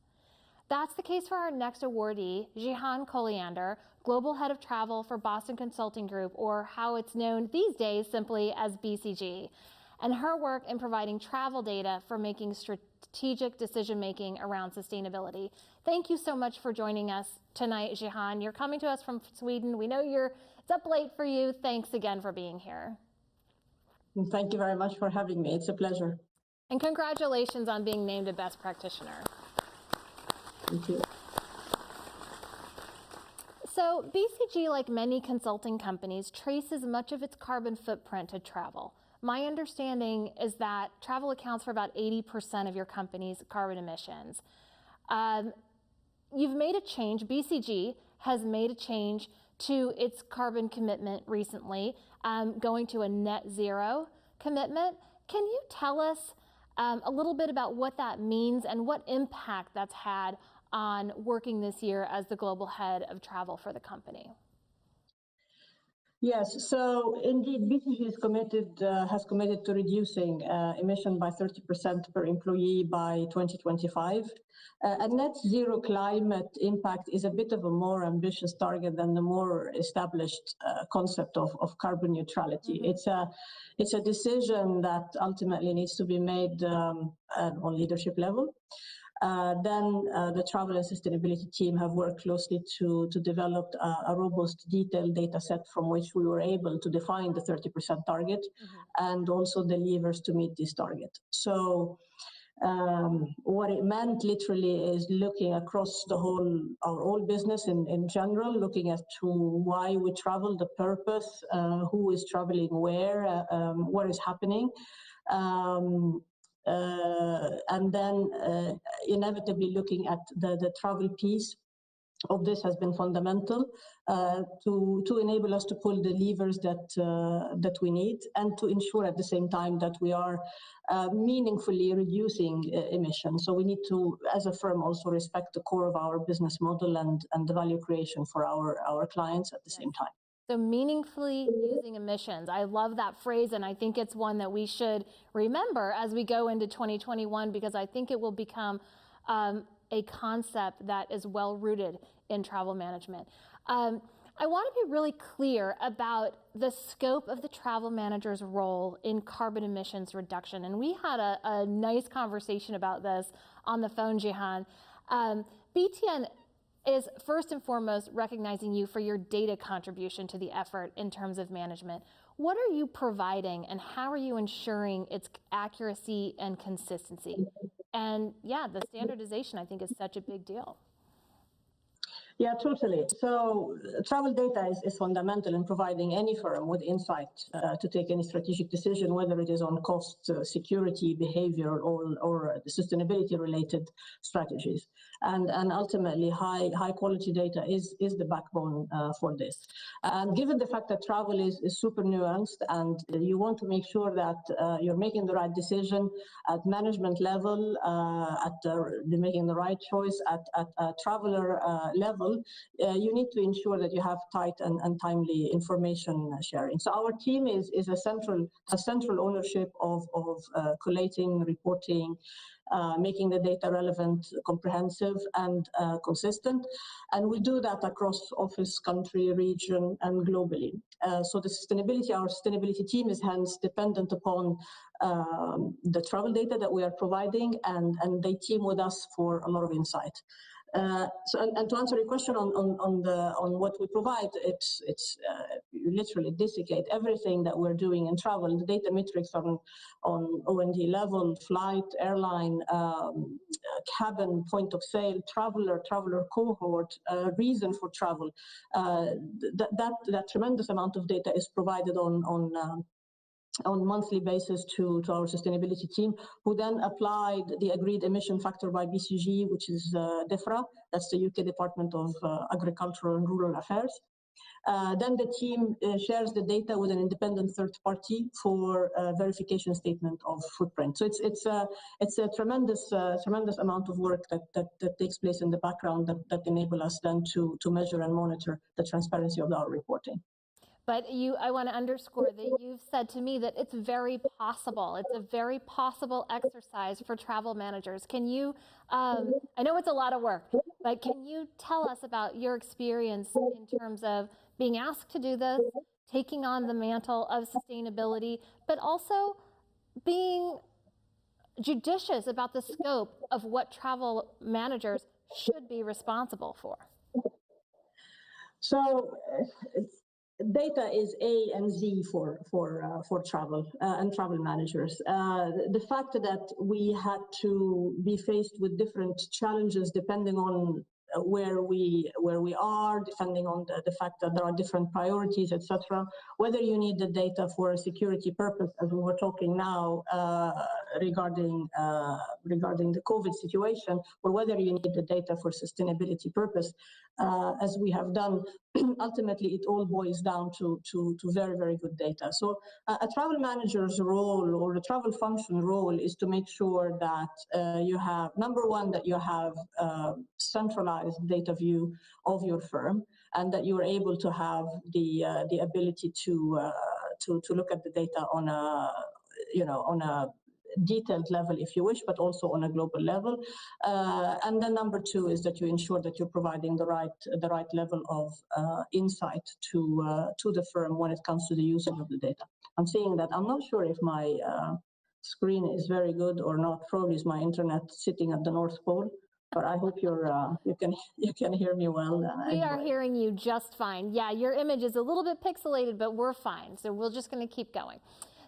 That's the case for our next awardee, Jihan Koliander, Global Head of Travel for Boston Consulting Group, or how it's known these days simply as BCG, and her work in providing travel data for making strategic decision-making around sustainability. Thank you so much for joining us tonight, Jihan. You're coming to us from Sweden. We know it's up late for you. Thanks again for being here. Thank you very much for having me. It's a pleasure. And congratulations on being named a Best Practitioner. Thank you. So BCG, like many consulting companies, traces much of its carbon footprint to travel. My understanding is that travel accounts for about 80% of your company's carbon emissions. You've made a change, BCG has made a change to its carbon commitment recently, going to a net zero commitment. Can you tell us a little bit about what that means and what impact that's had on working this year as the global head of travel for the company? Yes, so indeed, BCG has committed to reducing emission by 30% per employee by 2025. A net zero climate impact is a bit of a more ambitious target than the more established concept of carbon neutrality. Mm-hmm. It's a decision that ultimately needs to be made on leadership level. Then the travel and sustainability team have worked closely to develop a robust, detailed data set from which we were able to define the 30% target, mm-hmm. and also the levers to meet this target. So What it meant literally is looking across our whole business in general, looking at why we travel, the purpose, who is traveling where, what is happening. And then inevitably looking at the travel piece of this has been fundamental to enable us to pull the levers that we need, and to ensure at the same time that we are meaningfully reducing emissions. So we need to, as a firm, also respect the core of our business model and the value creation for our clients at the same time. So meaningfully using emissions. I love that phrase, and I think it's one that we should remember as we go into 2021, because I think it will become a concept that is well rooted in travel management. I want to be really clear about the scope of the travel manager's role in carbon emissions reduction. And we had a nice conversation about this on the phone, Jihan. BTN is first and foremost recognizing you for your data contribution to the effort in terms of management. What are you providing, and how are you ensuring its accuracy and consistency? And yeah, the standardization, I think, is such a big deal. Yeah, totally. So travel data is fundamental in providing any firm with insight to take any strategic decision, whether it is on cost, security, behavior, or sustainability related strategies. And ultimately, high quality data is the backbone for this. And given the fact that travel is super nuanced, and you want to make sure that you're making the right decision at management level, making the right choice at a traveler level, you need to ensure that you have tight and timely information sharing. So our team is a central ownership of collating, reporting, making the data relevant, comprehensive, and consistent. And we do that across office, country, region, and globally. So our sustainability team is hence dependent upon the travel data that we are providing, and they team with us for a lot of insight. And to answer your question on what we provide, it's you literally desiccate everything that we're doing in travel. The data metrics on O&D level, flight, airline, cabin, point of sale, traveler cohort, reason for travel. That tremendous amount of data is provided on monthly basis to our sustainability team, who then applied the agreed emission factor by BCG, which is DEFRA, that's the UK Department of Agricultural and Rural Affairs. Then the team shares the data with an independent third party for verification statement of footprint. So it's a tremendous amount of work that takes place in the background that enable us then to measure and monitor the transparency of our reporting. But I want to underscore that you've said to me that it's very possible. It's a very possible exercise for travel managers. Can you, I know it's a lot of work, but can you tell us about your experience in terms of being asked to do this, taking on the mantle of sustainability, but also being judicious about the scope of what travel managers should be responsible for? So data is A and Z for travel and travel managers. The fact that we had to be faced with different challenges depending on where we are, depending on the fact that there are different priorities, etc. Whether you need the data for a security purpose, as we were talking now regarding the COVID situation, or whether you need the data for sustainability purpose, as we have done, ultimately it all boils down to very, very good data. So a travel manager's role, or the travel function role, is to make sure that you have, number one, that you have centralized data view of your firm, and that you are able to have the ability to look at the data on a detailed level, if you wish, but also on a global level. And then number two is that you ensure that you're providing the right level of insight to the firm when it comes to the usage of the data. I'm seeing that. I'm not sure if my screen is very good or not. Probably is my internet sitting at the North Pole. But I hope you can hear me well. We are hearing you just fine. Yeah, your image is a little bit pixelated, but we're fine. So we're just going to keep going.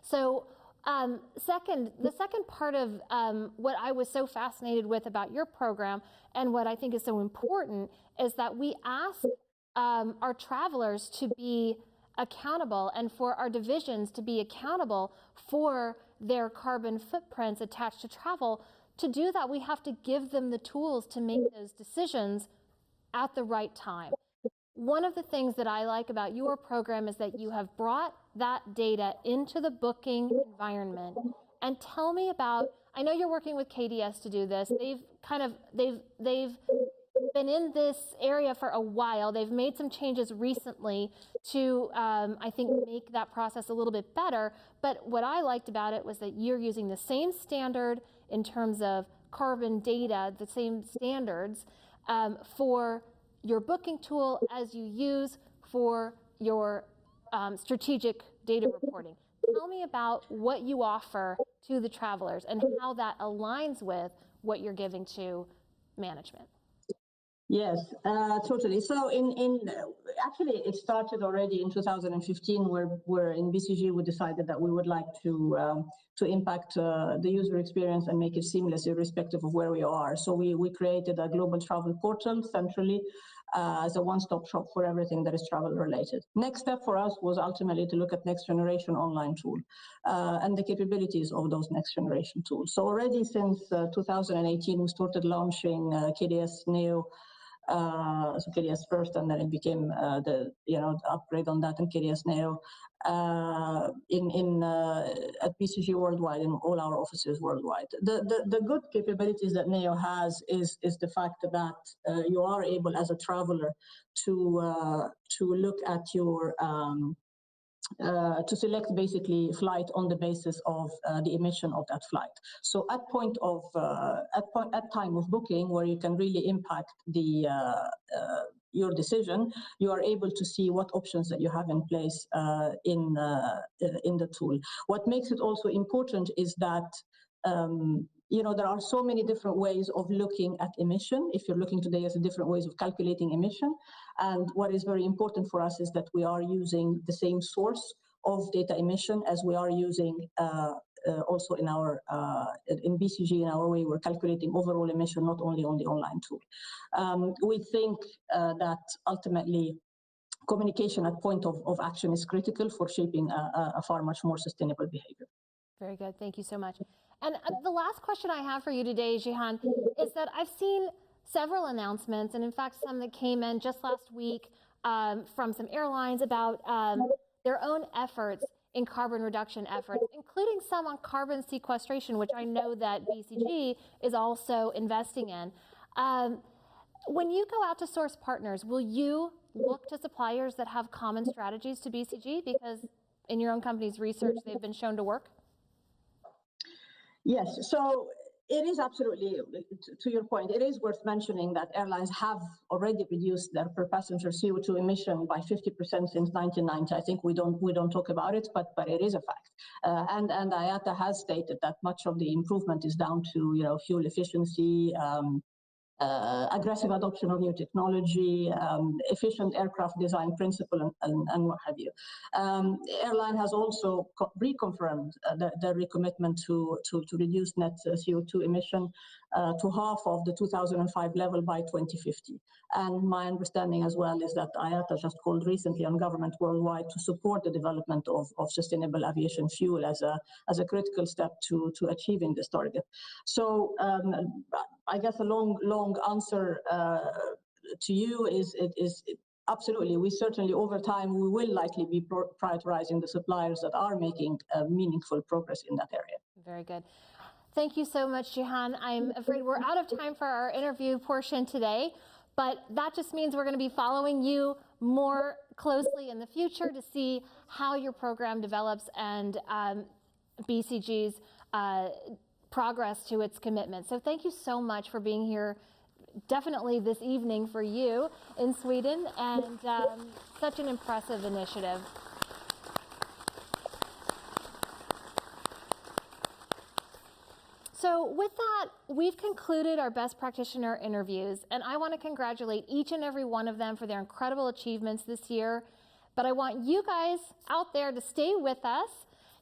So The second part of what I was so fascinated with about your program and what I think is so important is that we ask our travelers to be accountable and for our divisions to be accountable for their carbon footprints attached to travel. To do that, we have to give them the tools to make those decisions at the right time. One of the things that I like about your program is that you have brought that data into the booking environment. And tell me about, I know you're working with KDS to do this. They've been in this area for a while. They've made some changes recently to, I think, make that process a little bit better. But what I liked about it was that you're using the same standard in terms of carbon data, the same standards for your booking tool as you use for your strategic data reporting. Tell me about what you offer to the travelers and how that aligns with what you're giving to management. Yes, totally. So actually it started already in 2015 where in BCG we decided that we would like to impact the user experience and make it seamless irrespective of where we are. So we created a global travel portal centrally as a one-stop shop for everything that is travel related. Next step for us was ultimately to look at next generation online tool and the capabilities of those next generation tools. So already since 2018 we started launching KDS Neo. So KDS first, and then it became the upgrade on that and KDS Neo at BCG worldwide in all our offices worldwide. The good capabilities that Neo has is the fact that you are able as a traveler to look at your to select basically flight on the basis of the emission of that flight. So at time of booking, where you can really impact your decision, you are able to see what options that you have in place in the tool. What makes it also important is that there are so many different ways of looking at emission. If you're looking today at different ways of calculating emission, and what is very important for us is that we are using the same source of data emission as we are using also in our in BCG. In our way, we're calculating overall emission, not only on the online tool. We think that ultimately communication at point of action is critical for shaping a far much more sustainable behavior. Very good. Thank you so much. And the last question I have for you today, Jihan, is that I've seen several announcements, and in fact, some that came in just last week from some airlines about their own efforts in carbon reduction efforts, including some on carbon sequestration, which I know that BCG is also investing in. When you go out to source partners, will you look to suppliers that have common strategies to BCG? Because in your own company's research, they've been shown to work. Yes, so it is absolutely, to your point, it is worth mentioning that airlines have already reduced their per passenger CO2 emission by 50% since 1990. I think we don't talk about it, but it is a fact. And IATA has stated that much of the improvement is down to fuel efficiency, aggressive adoption of new technology, efficient aircraft design principle, and what have you. Airline has also reconfirmed their recommitment to reduce net CO2 emission to half of the 2005 level by 2050. And my understanding as well is that IATA just called recently on government worldwide to support the development of sustainable aviation fuel as a critical step to achieving this target. So I guess a long answer to you is absolutely. We certainly over time we will likely be prioritizing the suppliers that are making meaningful progress in that area. Very good. Thank you so much, Jihan. I'm afraid we're out of time for our interview portion today, but that just means we're going to be following you more closely in the future to see how your program develops and BCG's progress to its commitment. So thank you so much for being here, definitely this evening for you in Sweden, and such an impressive initiative. So with that, we've concluded our Best Practitioner interviews, and I want to congratulate each and every one of them for their incredible achievements this year. But I want you guys out there to stay with us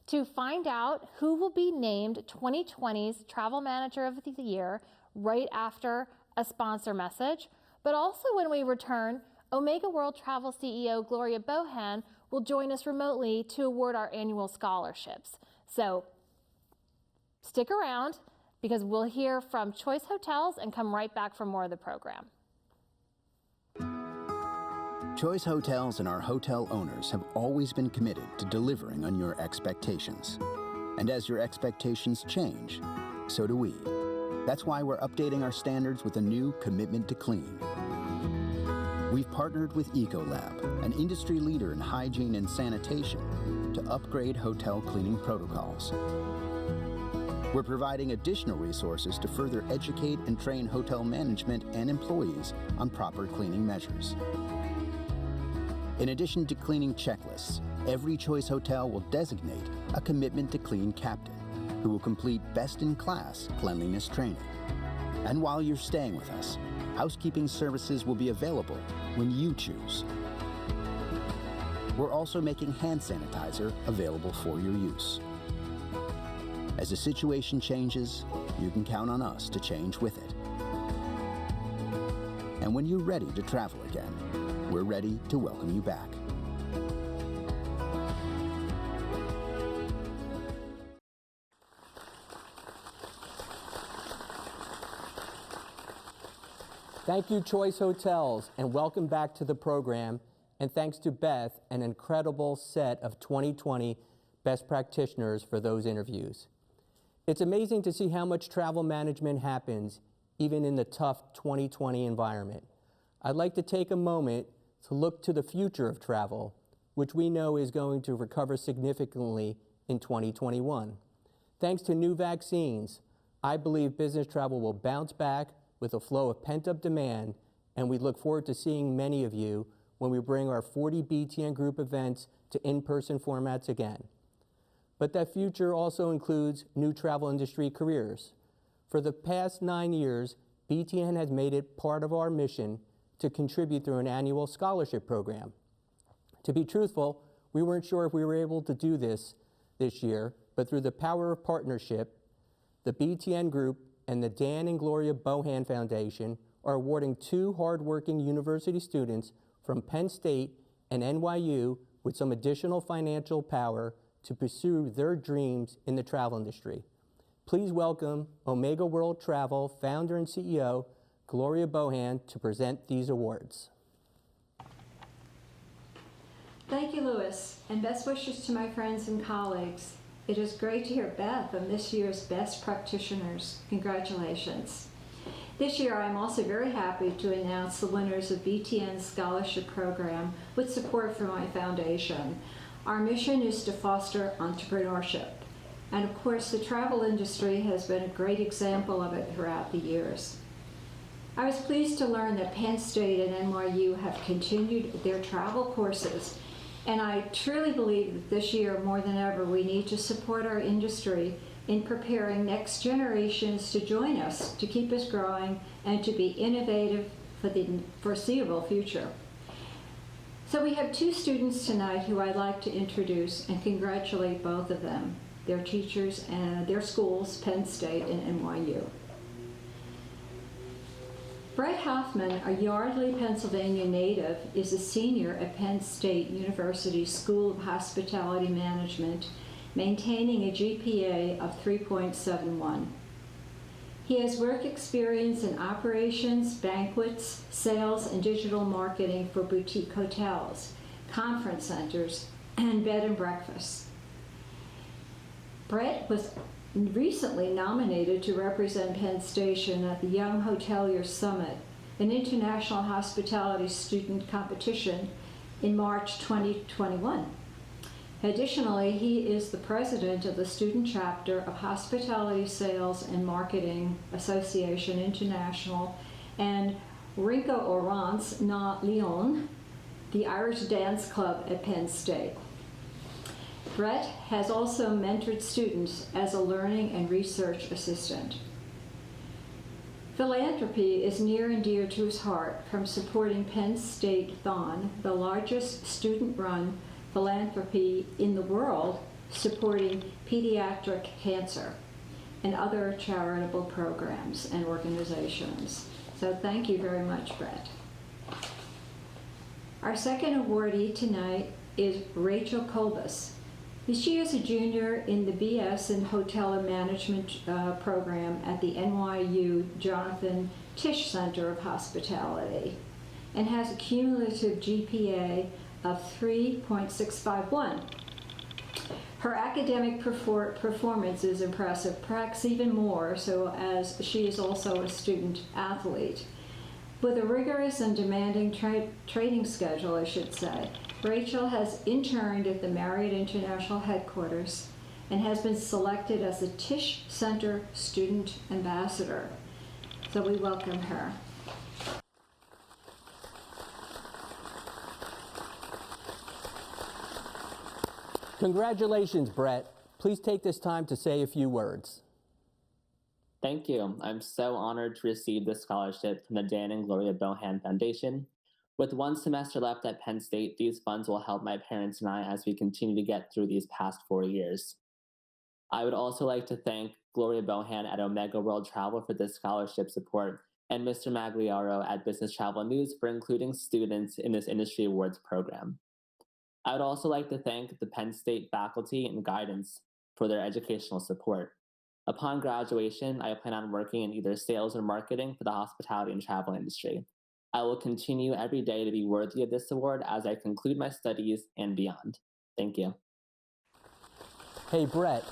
to find out who will be named 2020's Travel Manager of the Year right after a sponsor message. But also when we return, Omega World Travel CEO Gloria Bohan will join us remotely to award our annual scholarships. So stick around because we'll hear from Choice Hotels and come right back for more of the program. Choice Hotels and our hotel owners have always been committed to delivering on your expectations. And as your expectations change, so do we. That's why we're updating our standards with a new commitment to clean. We've partnered with Ecolab, an industry leader in hygiene and sanitation, to upgrade hotel cleaning protocols. We're providing additional resources to further educate and train hotel management and employees on proper cleaning measures. In addition to cleaning checklists, every Choice Hotel will designate a commitment to clean captain who will complete best-in-class cleanliness training. And while you're staying with us, housekeeping services will be available when you choose. We're also making hand sanitizer available for your use. As the situation changes, you can count on us to change with it. And when you're ready to travel again, we're ready to welcome you back. Thank you, Choice Hotels, and welcome back to the program. And thanks to Beth, an incredible set of 2020 best practitioners for those interviews. It's amazing to see how much travel management happens even in the tough 2020 environment. I'd like to take a moment to look to the future of travel, which we know is going to recover significantly in 2021. Thanks to new vaccines, I believe business travel will bounce back with a flow of pent-up demand, and we look forward to seeing many of you when we bring our 40 BTN group events to in-person formats again. But that future also includes new travel industry careers. For the past 9 years, BTN has made it part of our mission to contribute through an annual scholarship program. To be truthful, we weren't sure if we were able to do this year, but through the power of partnership, the BTN Group and the Dan and Gloria Bohan Foundation are awarding 2 hardworking university students from Penn State and NYU with some additional financial power to pursue their dreams in the travel industry. Please welcome Omega World Travel founder and CEO, Gloria Bohan, to present these awards. Thank you, Louis, and best wishes to my friends and colleagues. It is great to hear Beth on this year's Best Practitioners. Congratulations. This year, I am also very happy to announce the winners of BTN's scholarship program with support from my foundation. Our mission is to foster entrepreneurship. And of course, the travel industry has been a great example of it throughout the years. I was pleased to learn that Penn State and NYU have continued their travel courses, and I truly believe that this year, more than ever, we need to support our industry in preparing next generations to join us, to keep us growing, and to be innovative for the foreseeable future. So we have 2 students tonight who I'd like to introduce and congratulate both of them, their teachers and their schools, Penn State and NYU. Brett Hoffman, a Yardley, Pennsylvania native, is a senior at Penn State University School of Hospitality Management, maintaining a GPA of 3.71. He has work experience in operations, banquets, sales, and digital marketing for boutique hotels, conference centers, and bed and breakfasts. Brett was recently nominated to represent Penn Station at the Young Hoteliers Summit, an international hospitality student competition, in March 2021. Additionally, he is the president of the student chapter of Hospitality Sales and Marketing Association International and Rinco Orance na Lyon, the Irish dance club at Penn State. Brett has also mentored students as a learning and research assistant. Philanthropy is near and dear to his heart, from supporting Penn State Thon, the largest student-run philanthropy in the world, supporting pediatric cancer and other charitable programs and organizations. So thank you very much, Brett. Our second awardee tonight is Rachel Kolbus. She is a junior in the BS in Hotel and Management program at the NYU Jonathan Tisch Center of Hospitality and has a cumulative GPA of 3.651. Her academic performance is impressive, perhaps even more so as she is also a student athlete. With a rigorous and demanding training schedule, I should say, Rachel has interned at the Marriott International Headquarters and has been selected as the Tisch Center Student Ambassador. So we welcome her. Congratulations, Brett. Please take this time to say a few words. Thank you. I'm so honored to receive this scholarship from the Dan and Gloria Bohan Foundation. With one semester left at Penn State, these funds will help my parents and I as we continue to get through these past 4 years. I would also like to thank Gloria Bohan at Omega World Travel for this scholarship support and Mr. Magliaro at Business Travel News for including students in this industry awards program. I would also like to thank the Penn State faculty and guidance for their educational support. Upon graduation, I plan on working in either sales or marketing for the hospitality and travel industry. I will continue every day to be worthy of this award as I conclude my studies and beyond. Thank you. Hey, Brett,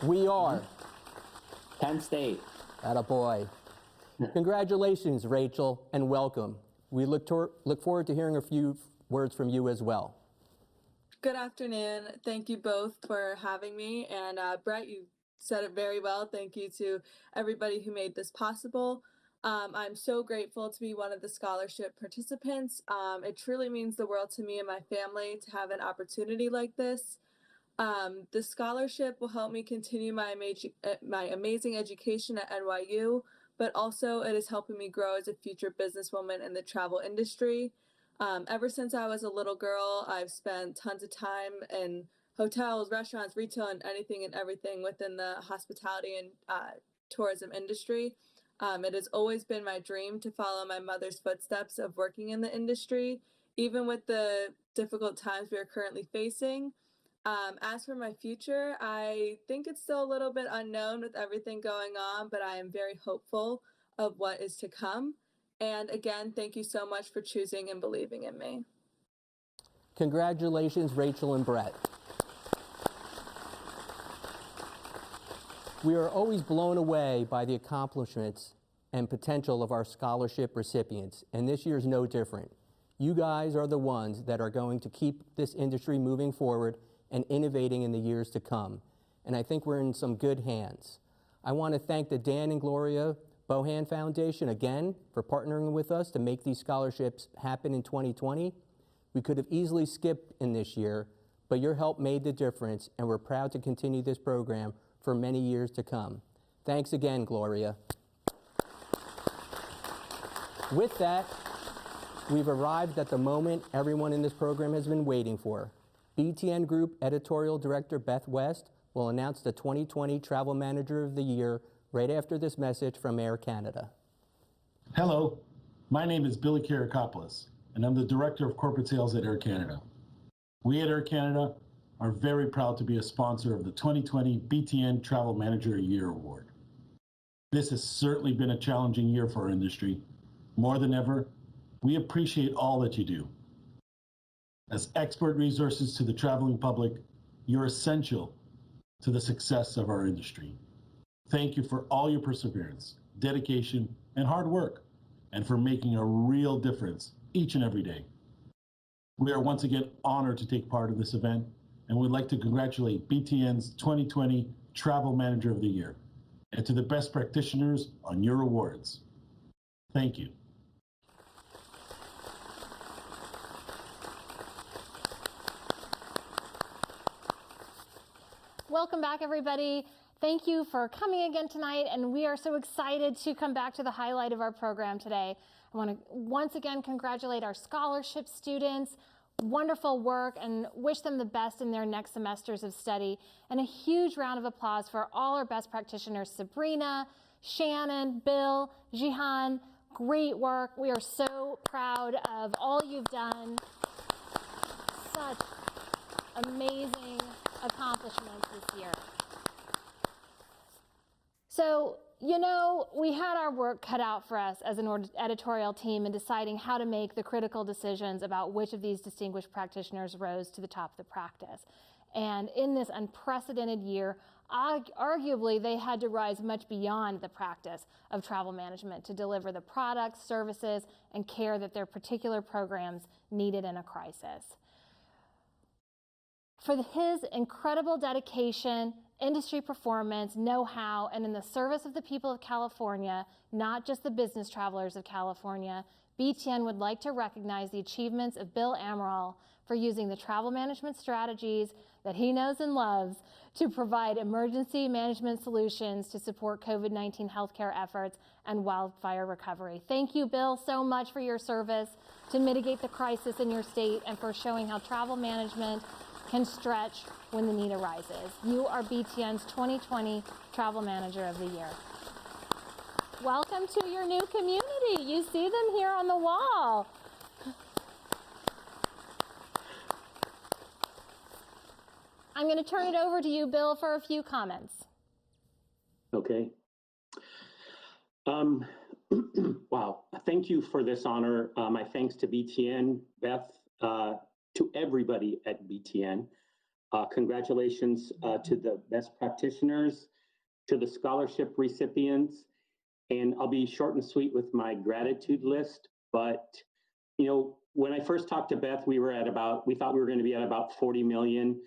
we are Penn State. Attaboy. Congratulations, Rachel, and welcome. We look forward to hearing a few words from you as well. Good afternoon. Thank you both for having me. And Brett, you said it very well. Thank you to everybody who made this possible. I'm so grateful to be one of the scholarship participants. It truly means the world to me and my family to have an opportunity like this. The scholarship will help me continue my amazing education at NYU, but also it is helping me grow as a future businesswoman in the travel industry. Ever since I was a little girl, I've spent tons of time in hotels, restaurants, retail, and anything and everything within the hospitality and tourism industry. It has always been my dream to follow my mother's footsteps of working in the industry, even with the difficult times we are currently facing. As for my future, I think it's still a little bit unknown with everything going on, but I am very hopeful of what is to come. And again, thank you so much for choosing and believing in me. Congratulations, Rachel and Brett. We are always blown away by the accomplishments and potential of our scholarship recipients, and this year is no different. You guys are the ones that are going to keep this industry moving forward and innovating in the years to come, and I think we're in some good hands. I want to thank the Dan and Gloria Bohan Foundation again for partnering with us to make these scholarships happen in 2020. We could have easily skipped in this year, but your help made the difference, and we're proud to continue this program for many years to come. Thanks again, Gloria. With that, we've arrived at the moment everyone in this program has been waiting for. BTN Group Editorial Director Beth West will announce the 2020 Travel Manager of the Year right after this message from Air Canada. Hello, my name is Billy Kirakopoulos, and I'm the Director of Corporate Sales at Air Canada. We at Air Canada are very proud to be a sponsor of the 2020 BTN Travel Manager of the Year Award. This has certainly been a challenging year for our industry. More than ever, we appreciate all that you do. As expert resources to the traveling public, you're essential to the success of our industry. Thank you for all your perseverance, dedication, and hard work, and for making a real difference each and every day. We are once again honored to take part in this event, and we'd like to congratulate BTN's 2020 Travel Manager of the Year, and to the best practitioners on your awards. Thank you. Welcome back, everybody. Thank you for coming again tonight, and we are so excited to come back to the highlight of our program today. I want to once again congratulate our scholarship students. wonderful work and wish them the best in their next semesters of study. And a huge round of applause for all our best practitioners, Sabrina, Shannon, Bill, Jihan. Great work. We are so proud of all you've done. Such amazing accomplishments this year. So, you know, we had our work cut out for us as an editorial team in deciding how to make the critical decisions about which of these distinguished practitioners rose to the top of the practice. And in this unprecedented year, arguably they had to rise much beyond the practice of travel management to deliver the products, services, and care that their particular programs needed in a crisis. For his incredible dedication, industry performance, know-how, and in the service of the people of California, not just the business travelers of California, BTN would like to recognize the achievements of Bill Amaral for using the travel management strategies that he knows and loves to provide emergency management solutions to support COVID-19 healthcare efforts and wildfire recovery. Thank you, Bill, so much for your service to mitigate the crisis in your state and for showing how travel management can stretch when the need arises. You are BTN's 2020 Travel Manager of the Year. Welcome to your new community. You see them here on the wall. I'm going to turn it over to you, Bill, for a few comments. Okay. Wow. Thank you for this honor. My thanks to BTN, Beth, to everybody at BTN. Congratulations to the best practitioners, to the scholarship recipients, and I'll be short and sweet with my gratitude list. But, you know, when I first talked to Beth, we thought we were going to be at about 40 million,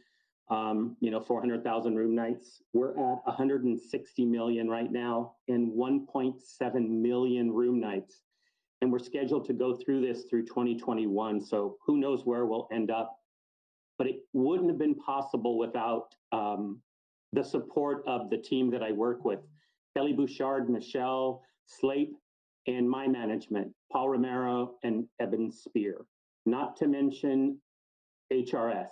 400,000 room nights. We're at 160 million right now and 1.7 million room nights. And we're scheduled to go through this through 2021. So who knows where we'll end up. But it wouldn't have been possible without the support of the team that I work with. Kelly Bouchard, Michelle, Slape, and my management, Paul Romero and Eben Spear. Not to mention HRS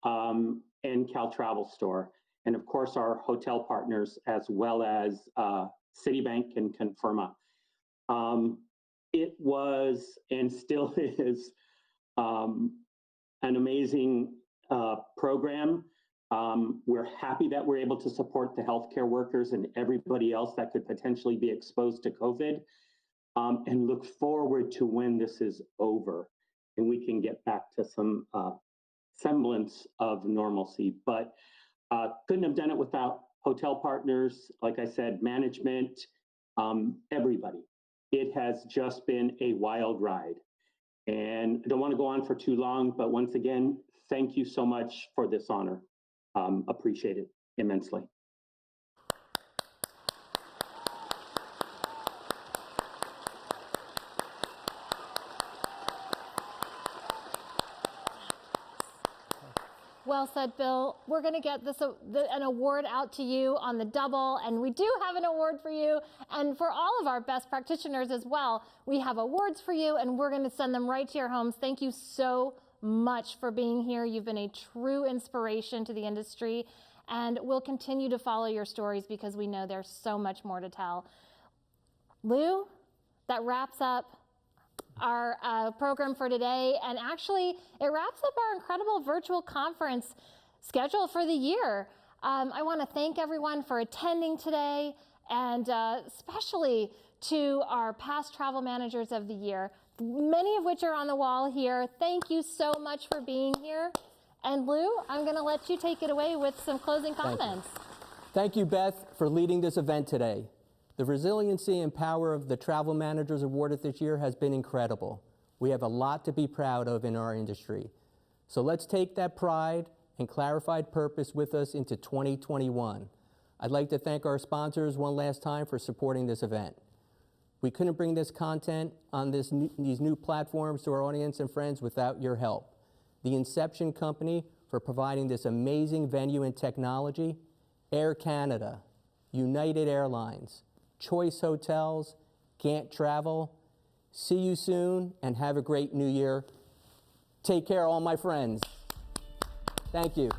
and Cal Travel Store. And of course, our hotel partners, as well as Citibank and Confirma. It was and still is an amazing program. We're happy that we're able to support the healthcare workers and everybody else that could potentially be exposed to COVID, and look forward to when this is over and we can get back to some semblance of normalcy. But couldn't have done it without hotel partners, like I said, management, everybody. It has just been a wild ride. And I don't want to go on for too long, but once again, thank you so much for this honor. Appreciate it immensely. Well said, Bill. We're going to get an award out to you on the double, and we do have an award for you, and for all of our best practitioners as well. We have awards for you, and we're going to send them right to your homes. Thank you so much for being here. You've been a true inspiration to the industry, and we'll continue to follow your stories because we know there's so much more to tell. Lou, that wraps up our program for today, and actually it wraps up our incredible virtual conference schedule for the year. I want to thank everyone for attending today, and especially to our past travel managers of the year, many of which are on the wall here. Thank you so much for being here. And Lou, I'm going to let you take it away with some closing comments. Thank you, Beth, for leading this event today. The resiliency and power of the Travel Managers Awarded this year has been incredible. We have a lot to be proud of in our industry. So let's take that pride and clarified purpose with us into 2021. I'd like to thank our sponsors one last time for supporting this event. We couldn't bring this content on these new platforms to our audience and friends without your help. The Inception Company for providing this amazing venue and technology, Air Canada, United Airlines, Choice Hotels, Gant Travel. See you soon and have a great new year. Take care, all my friends. Thank you.